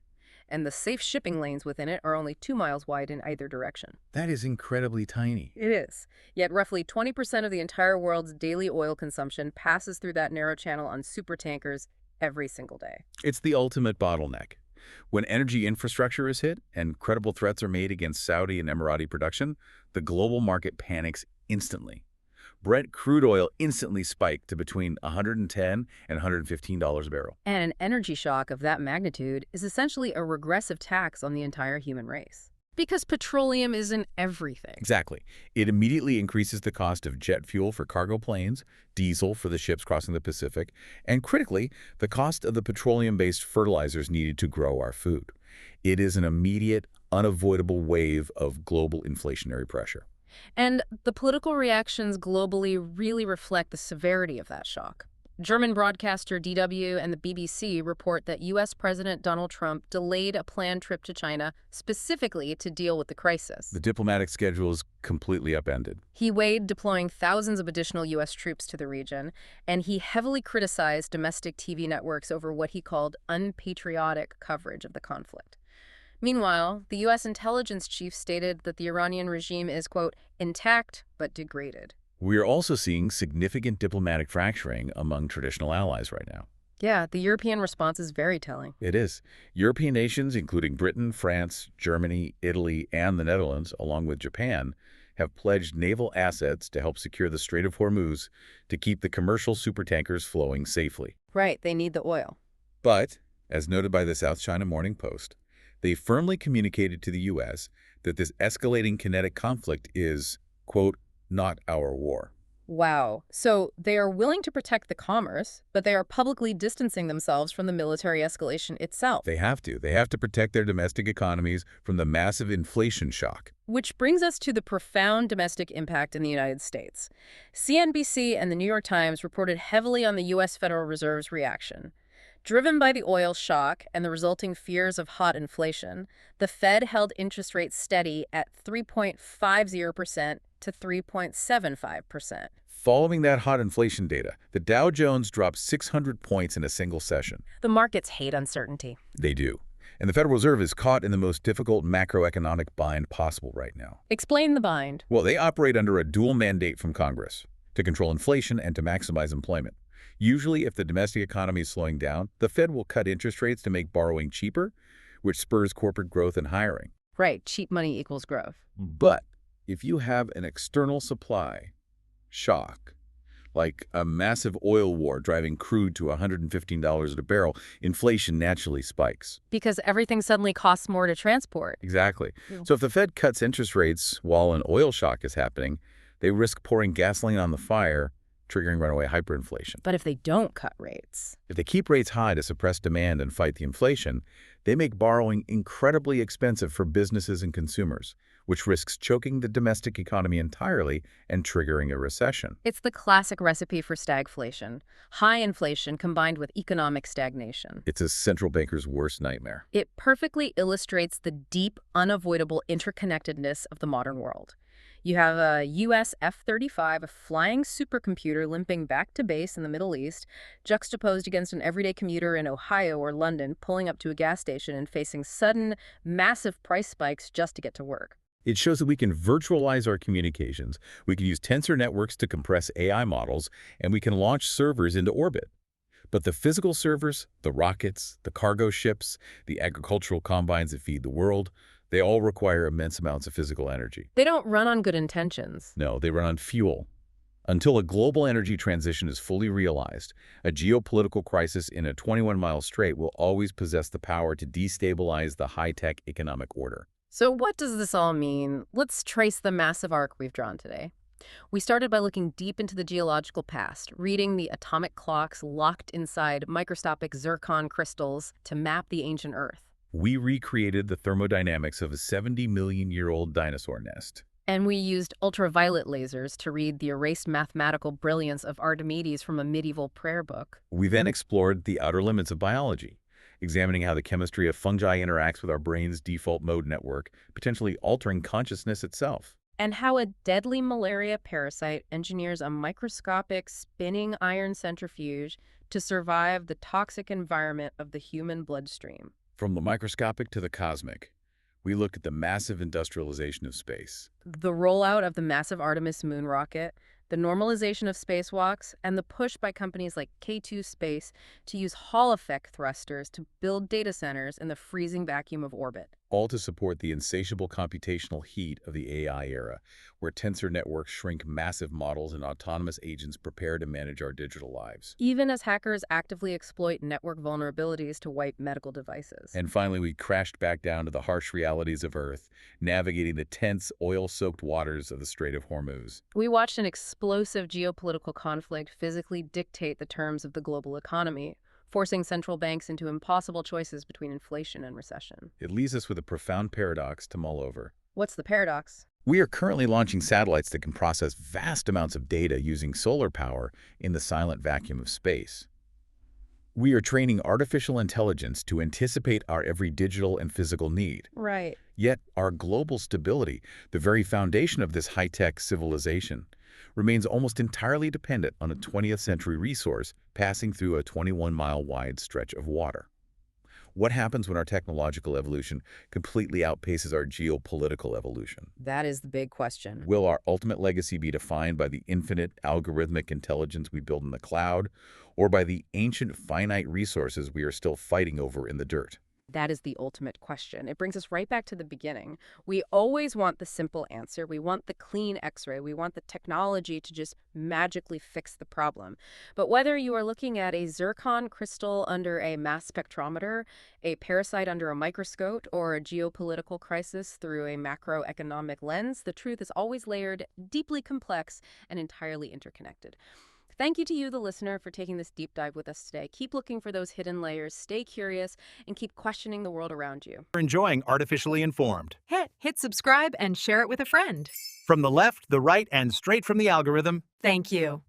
And the safe shipping lanes within it are only 2 miles wide in either direction. That is incredibly tiny. It is. Yet roughly 20% of the entire world's daily oil consumption passes through that narrow channel on supertankers every single day. It's the ultimate bottleneck. When energy infrastructure is hit and credible threats are made against Saudi and Emirati production, the global market panics instantly. Brent crude oil instantly spiked to between $110 and $115 a barrel. And an energy shock of that magnitude is essentially a regressive tax on the entire human race. Because petroleum is in everything. Exactly. It immediately increases the cost of jet fuel for cargo planes, diesel for the ships crossing the Pacific, and critically, the cost of the petroleum-based fertilizers needed to grow our food. It is an immediate, unavoidable wave of global inflationary pressure. And the political reactions globally really reflect the severity of that shock. German broadcaster DW and the BBC report that U.S. President Donald Trump delayed a planned trip to China specifically to deal with the crisis. The diplomatic schedule is completely upended. He weighed deploying thousands of additional U.S. troops to the region, and he heavily criticized domestic TV networks over what he called unpatriotic coverage of the conflict. Meanwhile, the U.S. intelligence chief stated that the Iranian regime is, quote, intact but degraded. We are also seeing significant diplomatic fracturing among traditional allies right now. Yeah, the European response is very telling. It is. European nations, including Britain, France, Germany, Italy, and the Netherlands, along with Japan, have pledged naval assets to help secure the Strait of Hormuz to keep the commercial supertankers flowing safely. Right, they need the oil. But, as noted by the South China Morning Post, they firmly communicated to the U.S. that this escalating kinetic conflict is, quote, not our war. Wow. So they are willing to protect the commerce, but they are publicly distancing themselves from the military escalation itself. They have to. They have to protect their domestic economies from the massive inflation shock. Which brings us to the profound domestic impact in the United States. CNBC and the New York Times reported heavily on the U.S. Federal Reserve's reaction. Driven by the oil shock and the resulting fears of hot inflation, the Fed held interest rates steady at 3.50% to 3.75%. Following that hot inflation data, the Dow Jones dropped 600 points in a single session. The markets hate uncertainty. They do. And the Federal Reserve is caught in the most difficult macroeconomic bind possible right now. Explain the bind. Well, they operate under a dual mandate from Congress to control inflation and to maximize employment. Usually, if the domestic economy is slowing down, the Fed will cut interest rates to make borrowing cheaper, which spurs corporate growth and hiring. Right, cheap money equals growth. But if you have an external supply shock, like a massive oil war driving crude to $115 a barrel, inflation naturally spikes. Because everything suddenly costs more to transport. Exactly. So if the Fed cuts interest rates while an oil shock is happening, they risk pouring gasoline on the fire, triggering runaway hyperinflation. But if they don't cut rates? If they keep rates high to suppress demand and fight the inflation, they make borrowing incredibly expensive for businesses and consumers, which risks choking the domestic economy entirely and triggering a recession. It's the classic recipe for stagflation. High inflation combined with economic stagnation. It's a central banker's worst nightmare. It perfectly illustrates the deep, unavoidable interconnectedness of the modern world. You have a U.S. F-35, a flying supercomputer limping back to base in the Middle East, juxtaposed against an everyday commuter in Ohio or London pulling up to a gas station and facing sudden, massive price spikes just to get to work. It shows that we can virtualize our communications, we can use tensor networks to compress AI models, and we can launch servers into orbit. But the physical servers, the rockets, the cargo ships, the agricultural combines that feed the world, they all require immense amounts of physical energy. They don't run on good intentions. No, they run on fuel. Until a global energy transition is fully realized, a geopolitical crisis in a 21-mile strait will always possess the power to destabilize the high-tech economic order. So what does this all mean? Let's trace the massive arc we've drawn today. We started by looking deep into the geological past, reading the atomic clocks locked inside microscopic zircon crystals to map the ancient Earth. We recreated the thermodynamics of a 70-million-year-old dinosaur nest. And we used ultraviolet lasers to read the erased mathematical brilliance of Archimedes from a medieval prayer book. We then explored the outer limits of biology, examining how the chemistry of fungi interacts with our brain's default mode network, potentially altering consciousness itself. And how a deadly malaria parasite engineers a microscopic spinning iron centrifuge to survive the toxic environment of the human bloodstream. From the microscopic to the cosmic, we look at the massive industrialization of space. The rollout of the massive Artemis moon rocket, the normalization of spacewalks, and the push by companies like K2 Space to use Hall-effect thrusters to build data centers in the freezing vacuum of orbit. All to support the insatiable computational heat of the AI era, where tensor networks shrink massive models and autonomous agents prepare to manage our digital lives. Even as hackers actively exploit network vulnerabilities to wipe medical devices. And finally, we crashed back down to the harsh realities of Earth, navigating the tense, oil-soaked waters of the Strait of Hormuz. We watched an explosive geopolitical conflict physically dictate the terms of the global economy, forcing central banks into impossible choices between inflation and recession. It leaves us with a profound paradox to mull over. What's the paradox? We are currently launching satellites that can process vast amounts of data using solar power in the silent vacuum of space. We are training artificial intelligence to anticipate our every digital and physical need. Right. Yet our global stability, the very foundation of this high-tech civilization, remains almost entirely dependent on a 20th century resource passing through a 21-mile wide stretch of water. What happens when our technological evolution completely outpaces our geopolitical evolution? That is the big question. Will our ultimate legacy be defined by the infinite algorithmic intelligence we build in the cloud, or by the ancient finite resources we are still fighting over in the dirt? That is the ultimate question. It brings us right back to the beginning. We always want the simple answer. We want the clean X-ray. We want the technology to just magically fix the problem. But whether you are looking at a zircon crystal under a mass spectrometer, a parasite under a microscope, or a geopolitical crisis through a macroeconomic lens, the truth is always layered, deeply complex, and entirely interconnected. Thank you to you, the listener, for taking this deep dive with us today. Keep looking for those hidden layers, stay curious, and keep questioning the world around you. For enjoying Artificially Informed. Hit subscribe and share it with a friend. From the left, the right, and straight from the algorithm. Thank you.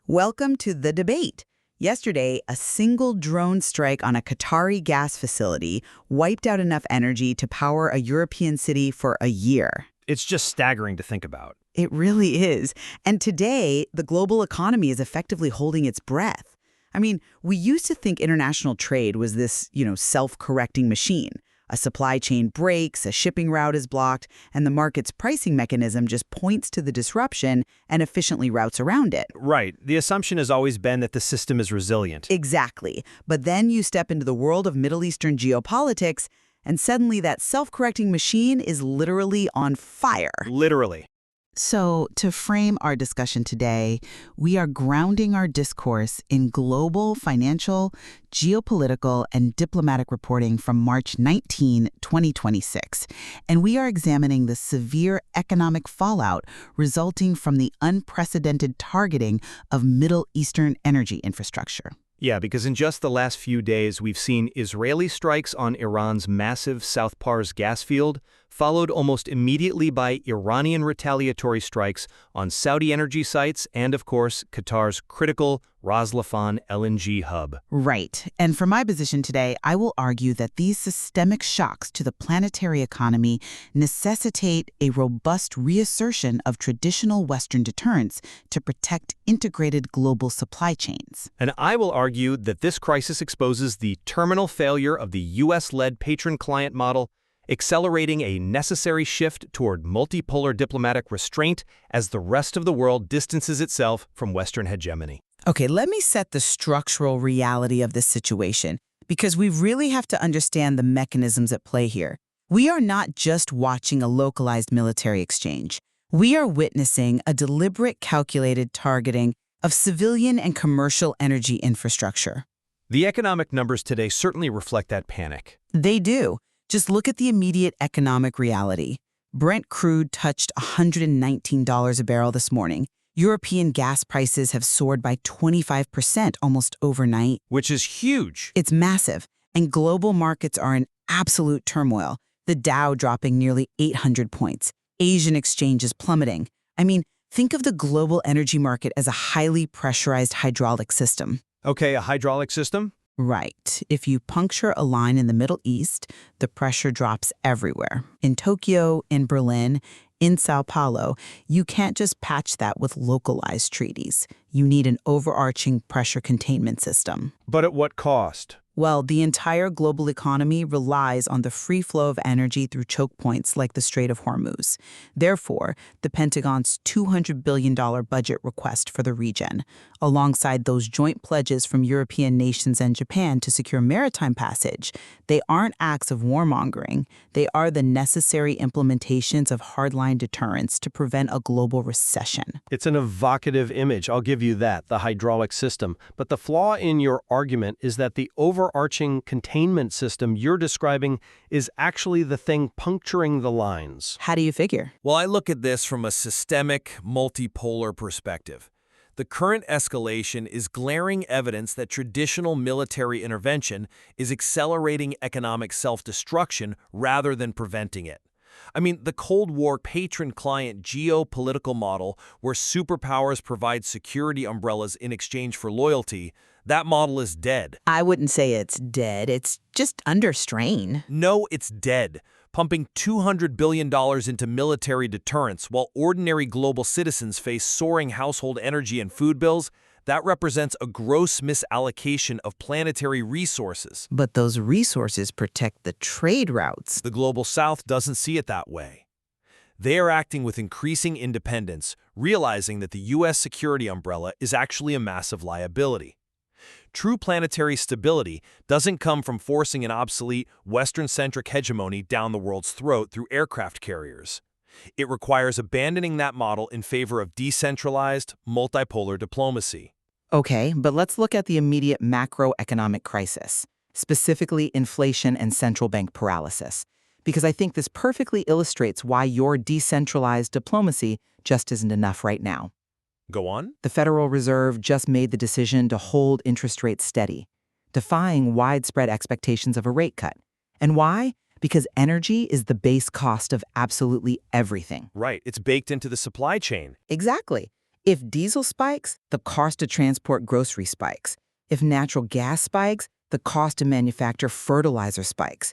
Welcome to The Debate. Yesterday, a single drone strike on a Qatari gas facility wiped out enough energy to power a European city for a year. It's just staggering to think about. It really is. And today, the global economy is effectively holding its breath. I mean, we used to think international trade was this, self-correcting machine. A supply chain breaks, a shipping route is blocked, and the market's pricing mechanism just points to the disruption and efficiently routes around it. Right. The assumption has always been that the system is resilient. Exactly. But then you step into the world of Middle Eastern geopolitics, and suddenly that self-correcting machine is literally on fire. Literally. So, to frame our discussion today, we are grounding our discourse in global financial, geopolitical, and diplomatic reporting from March 19, 2026. And we are examining the severe economic fallout resulting from the unprecedented targeting of Middle Eastern energy infrastructure. Yeah, because in just the last few days, we've seen Israeli strikes on Iran's massive South Pars gas field, followed almost immediately by Iranian retaliatory strikes on Saudi energy sites and, of course, Qatar's critical Ras Laffan LNG hub. Right. And from my position today, I will argue that these systemic shocks to the planetary economy necessitate a robust reassertion of traditional Western deterrence to protect integrated global supply chains. And I will argue that this crisis exposes the terminal failure of the U.S.-led patron-client model, accelerating a necessary shift toward multipolar diplomatic restraint as the rest of the world distances itself from Western hegemony. Okay, let me set the structural reality of this situation, because we really have to understand the mechanisms at play here. We are not just watching a localized military exchange. We are witnessing a deliberate, calculated targeting of civilian and commercial energy infrastructure. The economic numbers today certainly reflect that panic. They do. Just look at the immediate economic reality. Brent crude touched $119 a barrel this morning. European gas prices have soared by 25% almost overnight. Which is huge. It's massive, and global markets are in absolute turmoil. The Dow dropping nearly 800 points. Asian exchanges plummeting. I mean, think of the global energy market as a highly pressurized hydraulic system. Okay, a hydraulic system? Right. If you puncture a line in the Middle East, the pressure drops everywhere. In Tokyo, in Berlin, in Sao Paulo, you can't just patch that with localized treaties. You need an overarching pressure containment system. But at what cost? Well, the entire global economy relies on the free flow of energy through choke points like the Strait of Hormuz. Therefore, the Pentagon's $200 billion budget request for the region, alongside those joint pledges from European nations and Japan to secure maritime passage, they aren't acts of warmongering. They are the necessary implementations of hardline deterrence to prevent a global recession. It's an evocative image, I'll give you that, the hydraulic system. But the flaw in your argument is that the overarching containment system you're describing is actually the thing puncturing the lines. How do you figure? Well, I look at this from a systemic, multipolar perspective. The current escalation is glaring evidence that traditional military intervention is accelerating economic self-destruction rather than preventing it. I mean, the Cold War patron-client geopolitical model where superpowers provide security umbrellas in exchange for loyalty, that model is dead. I wouldn't say it's dead. It's just under strain. No, it's dead, pumping $200 billion into military deterrence while ordinary global citizens face soaring household energy and food bills. That represents a gross misallocation of planetary resources. But those resources protect the trade routes. The Global South doesn't see it that way. They are acting with increasing independence, realizing that the U.S. security umbrella is actually a massive liability. True planetary stability doesn't come from forcing an obsolete, Western-centric hegemony down the world's throat through aircraft carriers. It requires abandoning that model in favor of decentralized, multipolar diplomacy. Okay, but let's look at the immediate macroeconomic crisis, specifically inflation and central bank paralysis, because I think this perfectly illustrates why your decentralized diplomacy just isn't enough right now. Go on. The Federal Reserve just made the decision to hold interest rates steady, defying widespread expectations of a rate cut. And why? Because energy is the base cost of absolutely everything. Right, it's baked into the supply chain. Exactly. If diesel spikes, the cost to transport grocery spikes. If natural gas spikes, the cost to manufacture fertilizer spikes.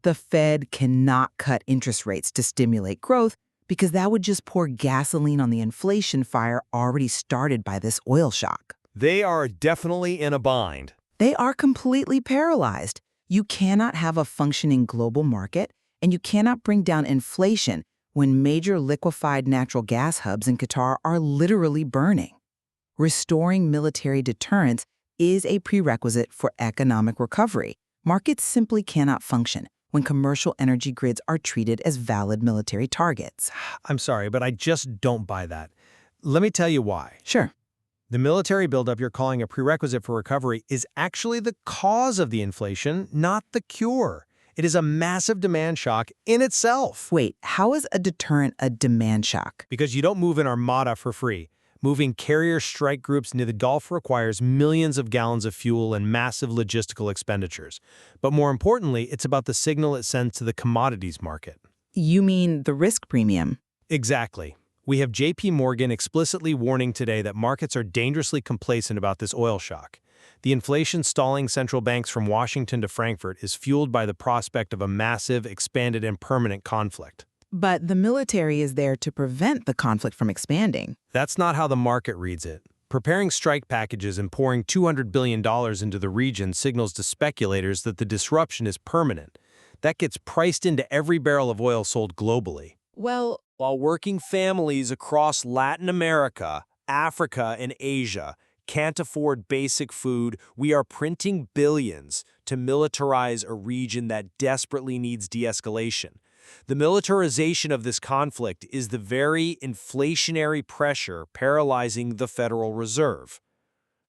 The Fed cannot cut interest rates to stimulate growth because that would just pour gasoline on the inflation fire already started by this oil shock. They are definitely in a bind. They are completely paralyzed. You cannot have a functioning global market, and you cannot bring down inflation when major liquefied natural gas hubs in Qatar are literally burning. Restoring military deterrence is a prerequisite for economic recovery. Markets simply cannot function when commercial energy grids are treated as valid military targets. I'm sorry, but I just don't buy that. Let me tell you why. Sure. The military buildup you're calling a prerequisite for recovery is actually the cause of the inflation, not the cure. It is a massive demand shock in itself. Wait, how is a deterrent a demand shock? Because you don't move an armada for free. Moving carrier strike groups into the Gulf requires millions of gallons of fuel and massive logistical expenditures. But more importantly, it's about the signal it sends to the commodities market. You mean the risk premium? Exactly. We have JP Morgan explicitly warning today that markets are dangerously complacent about this oil shock. The inflation stalling central banks from Washington to Frankfurt is fueled by the prospect of a massive, expanded, and permanent conflict. But the military is there to prevent the conflict from expanding. That's not how the market reads it. Preparing strike packages and pouring $200 billion into the region signals to speculators that the disruption is permanent. That gets priced into every barrel of oil sold globally. Well, While working families across Latin America, Africa, and Asia can't afford basic food, we are printing billions to militarize a region that desperately needs de-escalation. The militarization of this conflict is the very inflationary pressure paralyzing the Federal Reserve.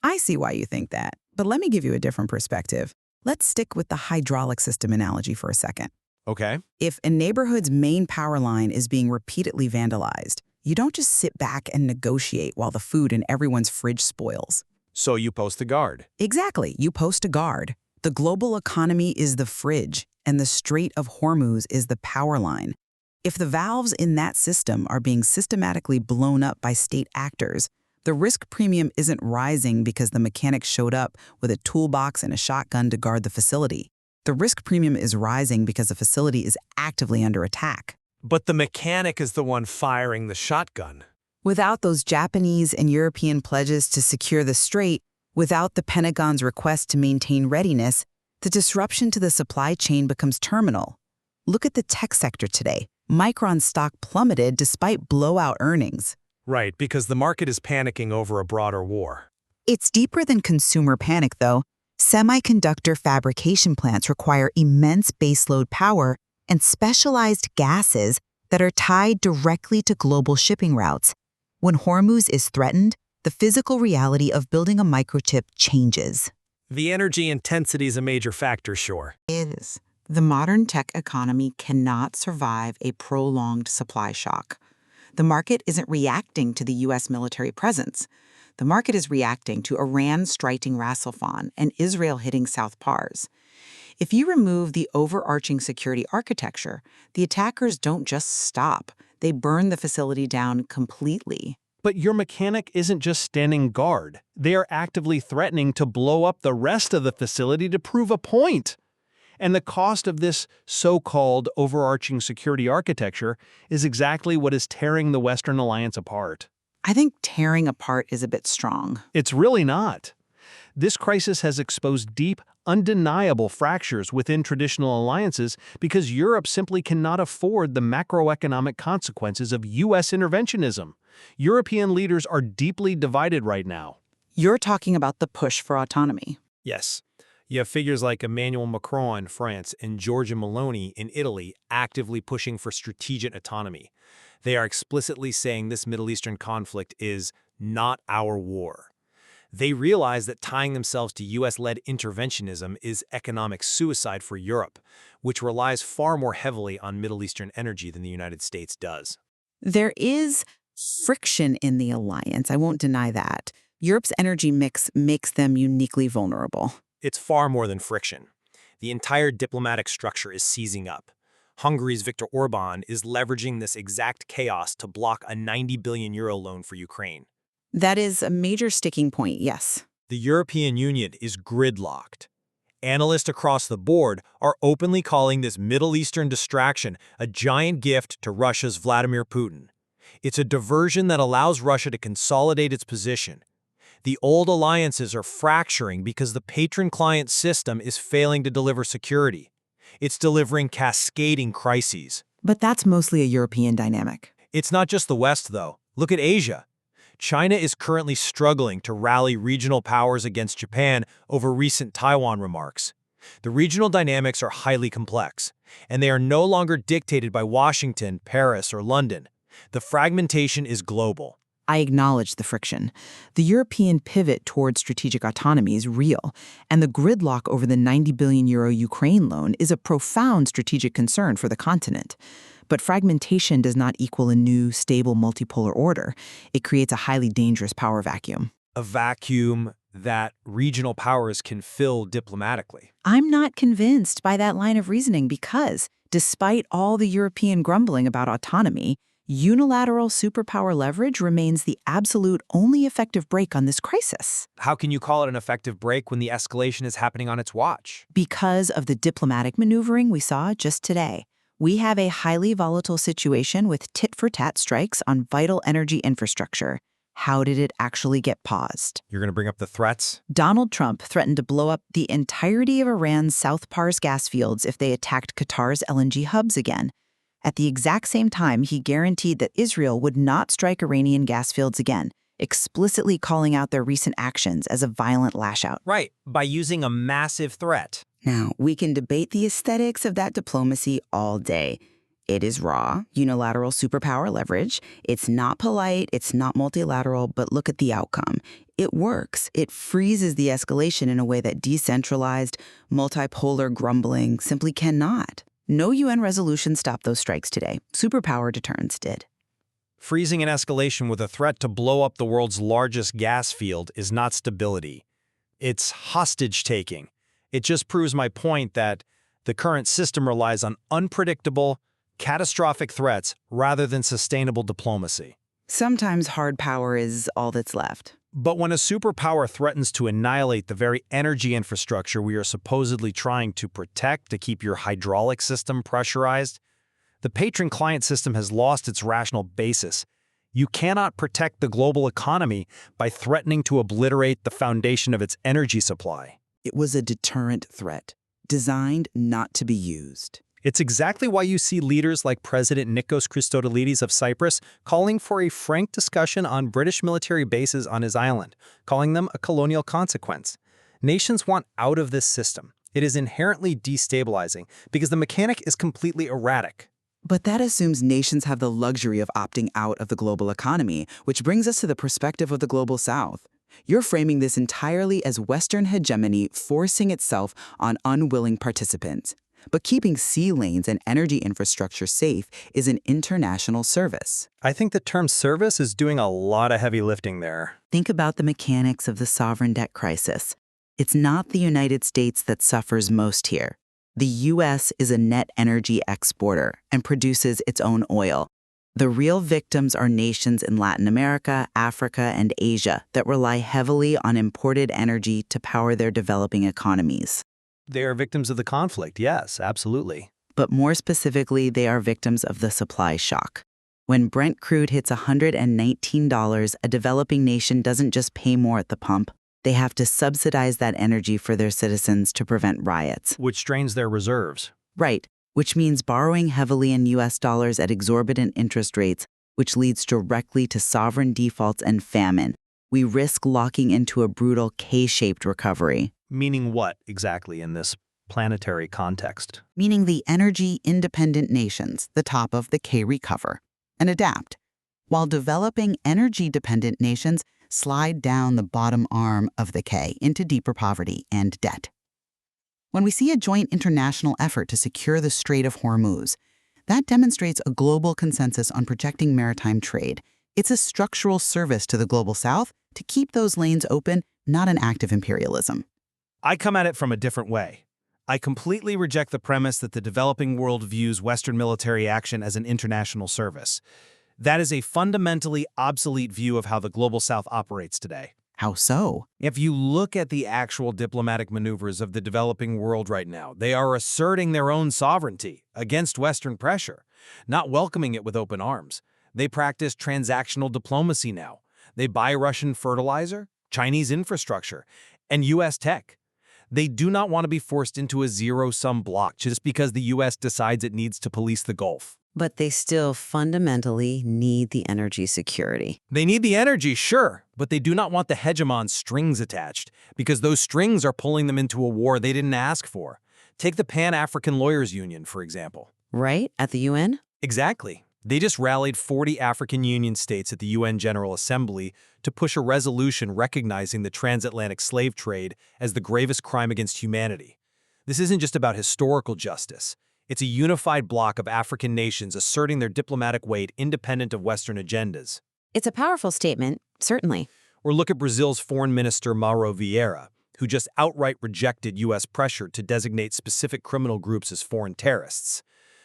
I see why you think that, but let me give you a different perspective. Let's stick with the hydraulic system analogy for a second. Okay? If a neighborhood's main power line is being repeatedly vandalized, you don't just sit back and negotiate while the food in everyone's fridge spoils. So you post the guard. Exactly, you post a guard. The global economy is the fridge, and the Strait of Hormuz is the power line. If the valves in that system are being systematically blown up by state actors, the risk premium isn't rising because the mechanic showed up with a toolbox and a shotgun to guard the facility. The risk premium is rising because the facility is actively under attack. But the mechanic is the one firing the shotgun. Without those Japanese and European pledges to secure the strait, without the Pentagon's request to maintain readiness, the disruption to the supply chain becomes terminal. Look at the tech sector today. Micron's stock plummeted despite blowout earnings. Right, because the market is panicking over a broader war. It's deeper than consumer panic, though. Semiconductor fabrication plants require immense baseload power and specialized gases that are tied directly to global shipping routes. When Hormuz is threatened, the physical reality of building a microchip changes. The energy intensity is a major factor, sure. Is. The modern tech economy cannot survive a prolonged supply shock. The market isn't reacting to the U.S. military presence. The market is reacting to Iran striking Ras Al-Khaimah and Israel hitting South Pars. If you remove the overarching security architecture, the attackers don't just stop. They burn the facility down completely. But your mechanic isn't just standing guard. They are actively threatening to blow up the rest of the facility to prove a point. And the cost of this so-called overarching security architecture is exactly what is tearing the Western alliance apart. I think tearing apart is a bit strong. It's really not. This crisis has exposed deep, undeniable fractures within traditional alliances because Europe simply cannot afford the macroeconomic consequences of U.S. interventionism. European leaders are deeply divided right now. You're talking about the push for autonomy. Yes. You have figures like Emmanuel Macron in France and Giorgia Meloni in Italy actively pushing for strategic autonomy. They are explicitly saying this Middle Eastern conflict is not our war. They realize that tying themselves to U.S.-led interventionism is economic suicide for Europe, which relies far more heavily on Middle Eastern energy than the United States does. There is friction in the alliance, I won't deny that. Europe's energy mix makes them uniquely vulnerable. It's far more than friction. The entire diplomatic structure is seizing up. Hungary's Viktor Orban is leveraging this exact chaos to block a €90 billion loan for Ukraine. That is a major sticking point, yes. The European Union is gridlocked. Analysts across the board are openly calling this Middle Eastern distraction a giant gift to Russia's Vladimir Putin. It's a diversion that allows Russia to consolidate its position. The old alliances are fracturing because the patron-client system is failing to deliver security. It's delivering cascading crises. But that's mostly a European dynamic. It's not just the West, though. Look at Asia. China is currently struggling to rally regional powers against Japan over recent Taiwan remarks. The regional dynamics are highly complex, and they are no longer dictated by Washington, Paris, or London. The fragmentation is global. I acknowledge the friction. The European pivot towards strategic autonomy is real, and the gridlock over the €90 billion Ukraine loan is a profound strategic concern for the continent. But fragmentation does not equal a new, stable multipolar order. It creates a highly dangerous power vacuum. A vacuum that regional powers can fill diplomatically. I'm not convinced by that line of reasoning because, despite all the European grumbling about autonomy, unilateral superpower leverage remains the absolute only effective brake on this crisis. How can you call it an effective break when the escalation is happening on its watch? Because of the diplomatic maneuvering we saw just today. We have a highly volatile situation with tit-for-tat strikes on vital energy infrastructure. How did it actually get paused? You're going to bring up the threats? Donald Trump threatened to blow up the entirety of Iran's South Pars gas fields if they attacked Qatar's LNG hubs again. At the exact same time, he guaranteed that Israel would not strike Iranian gas fields again, explicitly calling out their recent actions as a violent lash-out. Right, by using a massive threat. Now, we can debate the aesthetics of that diplomacy all day. It is raw, unilateral superpower leverage. It's not polite, it's not multilateral, but look at the outcome. It works. It freezes the escalation in a way that decentralized, multipolar grumbling simply cannot. No UN resolution stopped those strikes today. Superpower deterrence did. Freezing an escalation with a threat to blow up the world's largest gas field is not stability. It's hostage-taking. It just proves my point that the current system relies on unpredictable, catastrophic threats rather than sustainable diplomacy. Sometimes hard power is all that's left. But when a superpower threatens to annihilate the very energy infrastructure we are supposedly trying to protect to keep your hydraulic system pressurized, the patron-client system has lost its rational basis. You cannot protect the global economy by threatening to obliterate the foundation of its energy supply. It was a deterrent threat, designed not to be used. It's exactly why you see leaders like President Nikos Christodoulidis of Cyprus calling for a frank discussion on British military bases on his island, calling them a colonial consequence. Nations want out of this system. It is inherently destabilizing because the mechanic is completely erratic. But that assumes nations have the luxury of opting out of the global economy, which brings us to the perspective of the global south. You're framing this entirely as Western hegemony forcing itself on unwilling participants. But keeping sea lanes and energy infrastructure safe is an international service. I think the term service is doing a lot of heavy lifting there. Think about the mechanics of the sovereign debt crisis. It's not the United States that suffers most here. The U.S. is a net energy exporter and produces its own oil. The real victims are nations in Latin America, Africa, and Asia that rely heavily on imported energy to power their developing economies. They are victims of the conflict, yes, absolutely. But more specifically, they are victims of the supply shock. When Brent crude hits $119, a developing nation doesn't just pay more at the pump. They have to subsidize that energy for their citizens to prevent riots. Which strains their reserves. Right, which means borrowing heavily in U.S. dollars at exorbitant interest rates, which leads directly to sovereign defaults and famine. We risk locking into a brutal K-shaped recovery. Meaning what exactly in this planetary context? Meaning the energy-independent nations, the top of the K, recover and adapt, while developing energy-dependent nations slide down the bottom arm of the K into deeper poverty and debt. When we see a joint international effort to secure the Strait of Hormuz, that demonstrates a global consensus on protecting maritime trade. It's a structural service to the global south to keep those lanes open, not an act of imperialism. I come at it from a different way. I completely reject the premise that the developing world views Western military action as an international service. That is a fundamentally obsolete view of how the global south operates today. How so? If you look at the actual diplomatic maneuvers of the developing world right now, they are asserting their own sovereignty against Western pressure, not welcoming it with open arms. They practice transactional diplomacy now. They buy Russian fertilizer, Chinese infrastructure, and U.S. tech. They do not want to be forced into a zero-sum block just because the U.S. decides it needs to police the Gulf. But they still fundamentally need the energy security. They need the energy, sure, but they do not want the hegemon's strings attached, because those strings are pulling them into a war they didn't ask for. Take the Pan-African Lawyers Union, for example. Right? At the UN? Exactly. They just rallied 40 African Union states at the UN General Assembly to push a resolution recognizing the transatlantic slave trade as the gravest crime against humanity. This isn't just about historical justice. It's a unified bloc of African nations asserting their diplomatic weight independent of Western agendas. It's a powerful statement, certainly. Or look at Brazil's Foreign Minister Mauro Vieira, who just outright rejected U.S. pressure to designate specific criminal groups as foreign terrorists.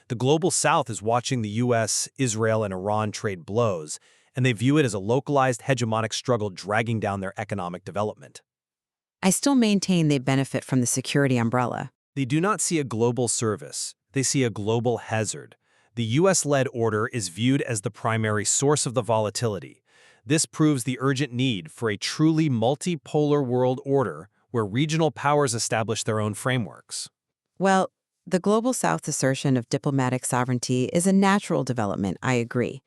The Global South is watching the U.S., Israel, and Iran trade blows, and they view it as a localized hegemonic struggle dragging down their economic development. I still maintain they benefit from the security umbrella. They do not see a global service. They see a global hazard. The U.S.-led order is viewed as the primary source of the volatility. This proves the urgent need for a truly multipolar world order where regional powers establish their own frameworks. Well, the Global South's assertion of diplomatic sovereignty is a natural development, I agree.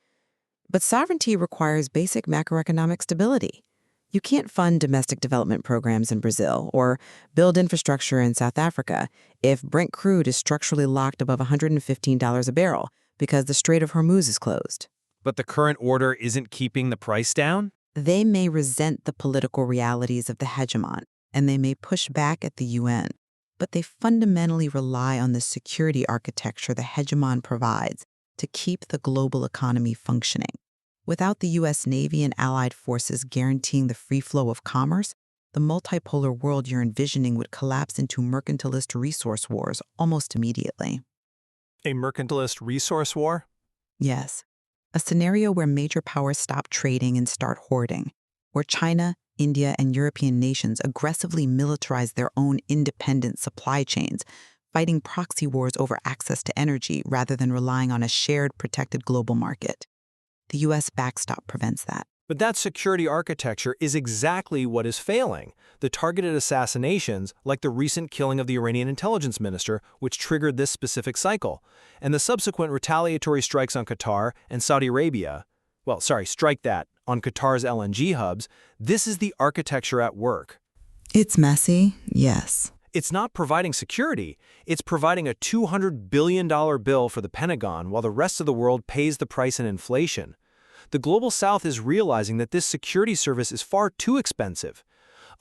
But sovereignty requires basic macroeconomic stability. You can't fund domestic development programs in Brazil or build infrastructure in South Africa if Brent crude is structurally locked above $115 a barrel because the Strait of Hormuz is closed. But the current order isn't keeping the price down? They may resent the political realities of the hegemon, and they may push back at the UN, but they fundamentally rely on the security architecture the hegemon provides to keep the global economy functioning. Without the U.S. Navy and allied forces guaranteeing the free flow of commerce, the multipolar world you're envisioning would collapse into mercantilist resource wars almost immediately. A mercantilist resource war? Yes, a scenario where major powers stop trading and start hoarding, where China, India, and European nations aggressively militarize their own independent supply chains, fighting proxy wars over access to energy rather than relying on a shared, protected global market. The U.S. backstop prevents that. But that security architecture is exactly what is failing. The targeted assassinations, like the recent killing of the Iranian intelligence minister, which triggered this specific cycle, and the subsequent retaliatory strikes on Qatar and Saudi Arabia, on Qatar's LNG hubs, this is the architecture at work. It's messy, yes. It's not providing security. It's providing a $200 billion bill for the Pentagon while the rest of the world pays the price in inflation. The Global South is realizing that this security service is far too expensive.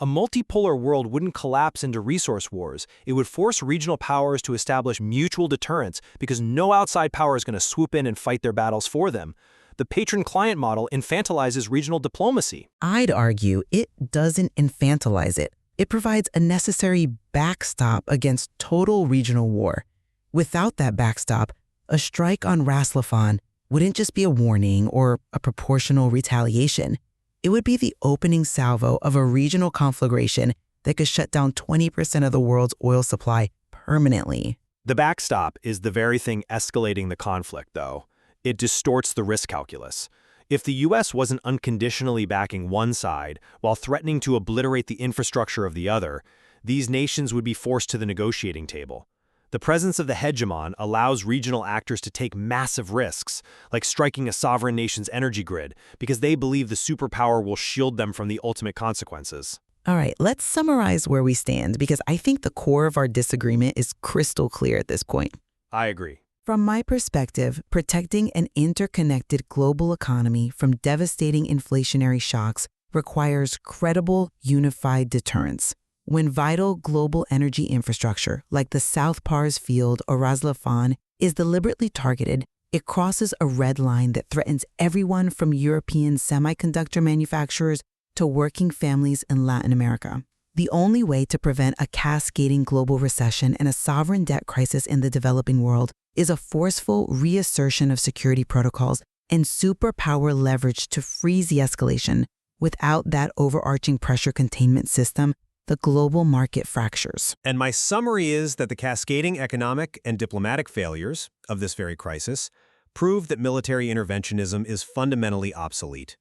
A multipolar world wouldn't collapse into resource wars. It would force regional powers to establish mutual deterrence because no outside power is going to swoop in and fight their battles for them. The patron-client model infantilizes regional diplomacy. I'd argue it doesn't infantilize it. It provides a necessary backstop against total regional war. Without that backstop, a strike on Ras Laffan wouldn't just be a warning or a proportional retaliation. It would be the opening salvo of a regional conflagration that could shut down 20% of the world's oil supply permanently. The backstop is the very thing escalating the conflict, though. It distorts the risk calculus. If the U.S. wasn't unconditionally backing one side while threatening to obliterate the infrastructure of the other, these nations would be forced to the negotiating table. The presence of the hegemon allows regional actors to take massive risks, like striking a sovereign nation's energy grid, because they believe the superpower will shield them from the ultimate consequences. All right, let's summarize where we stand, because I think the core of our disagreement is crystal clear at this point. I agree. From my perspective, protecting an interconnected global economy from devastating inflationary shocks requires credible, unified deterrence. When vital global energy infrastructure, like the South Pars Field or Ras Laffan, is deliberately targeted, it crosses a red line that threatens everyone from European semiconductor manufacturers to working families in Latin America. The only way to prevent a cascading global recession and a sovereign debt crisis in the developing world is a forceful reassertion of security protocols and superpower leverage to freeze the escalation. Without that overarching pressure containment system, the global market fractures. And my summary is that the cascading economic and diplomatic failures of this very crisis prove that military interventionism is fundamentally obsolete.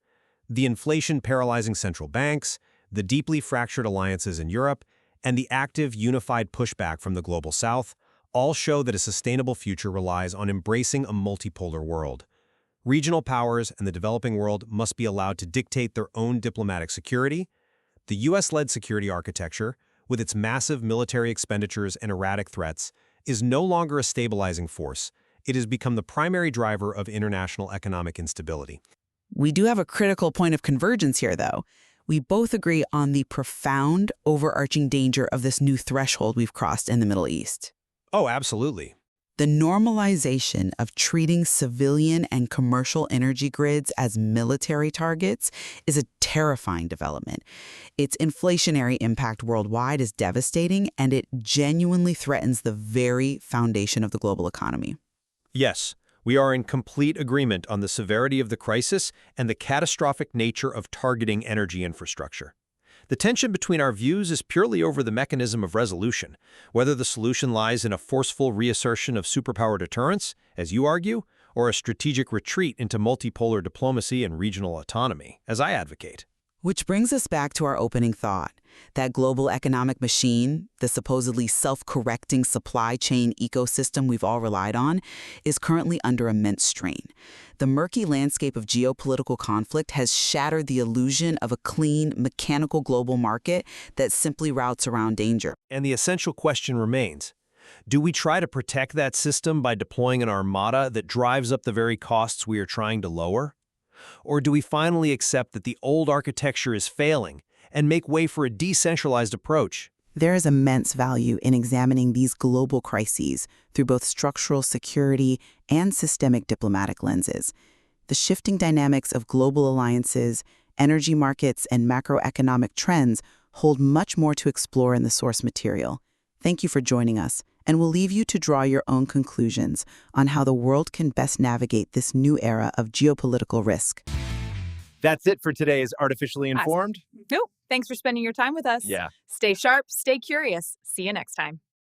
The inflation paralyzing central banks, the deeply fractured alliances in Europe, and the active, unified pushback from the Global South all show that a sustainable future relies on embracing a multipolar world. Regional powers and the developing world must be allowed to dictate their own diplomatic security. The U.S.-led security architecture, with its massive military expenditures and erratic threats, is no longer a stabilizing force. It has become the primary driver of international economic instability. We do have a critical point of convergence here, though. We both agree on the profound, overarching danger of this new threshold we've crossed in the Middle East. Oh, absolutely. The normalization of treating civilian and commercial energy grids as military targets is a terrifying development. Its inflationary impact worldwide is devastating, and it genuinely threatens the very foundation of the global economy. Yes, we are in complete agreement on the severity of the crisis and the catastrophic nature of targeting energy infrastructure. The tension between our views is purely over the mechanism of resolution, whether the solution lies in a forceful reassertion of superpower deterrence, as you argue, or a strategic retreat into multipolar diplomacy and regional autonomy, as I advocate. Which brings us back to our opening thought. That global economic machine, the supposedly self-correcting supply chain ecosystem we've all relied on, is currently under immense strain. The murky landscape of geopolitical conflict has shattered the illusion of a clean, mechanical global market that simply routes around danger. And the essential question remains, do we try to protect that system by deploying an armada that drives up the very costs we are trying to lower? Or do we finally accept that the old architecture is failing and make way for a decentralized approach? There is immense value in examining these global crises through both structural security and systemic diplomatic lenses. The shifting dynamics of global alliances, energy markets, and macroeconomic trends hold much more to explore in the source material. Thank you for joining us, and we'll leave you to draw your own conclusions on how the world can best navigate this new era of geopolitical risk. That's it for today's Artificially Informed. Thanks for spending your time with us. Yeah. Stay sharp, stay curious. See you next time.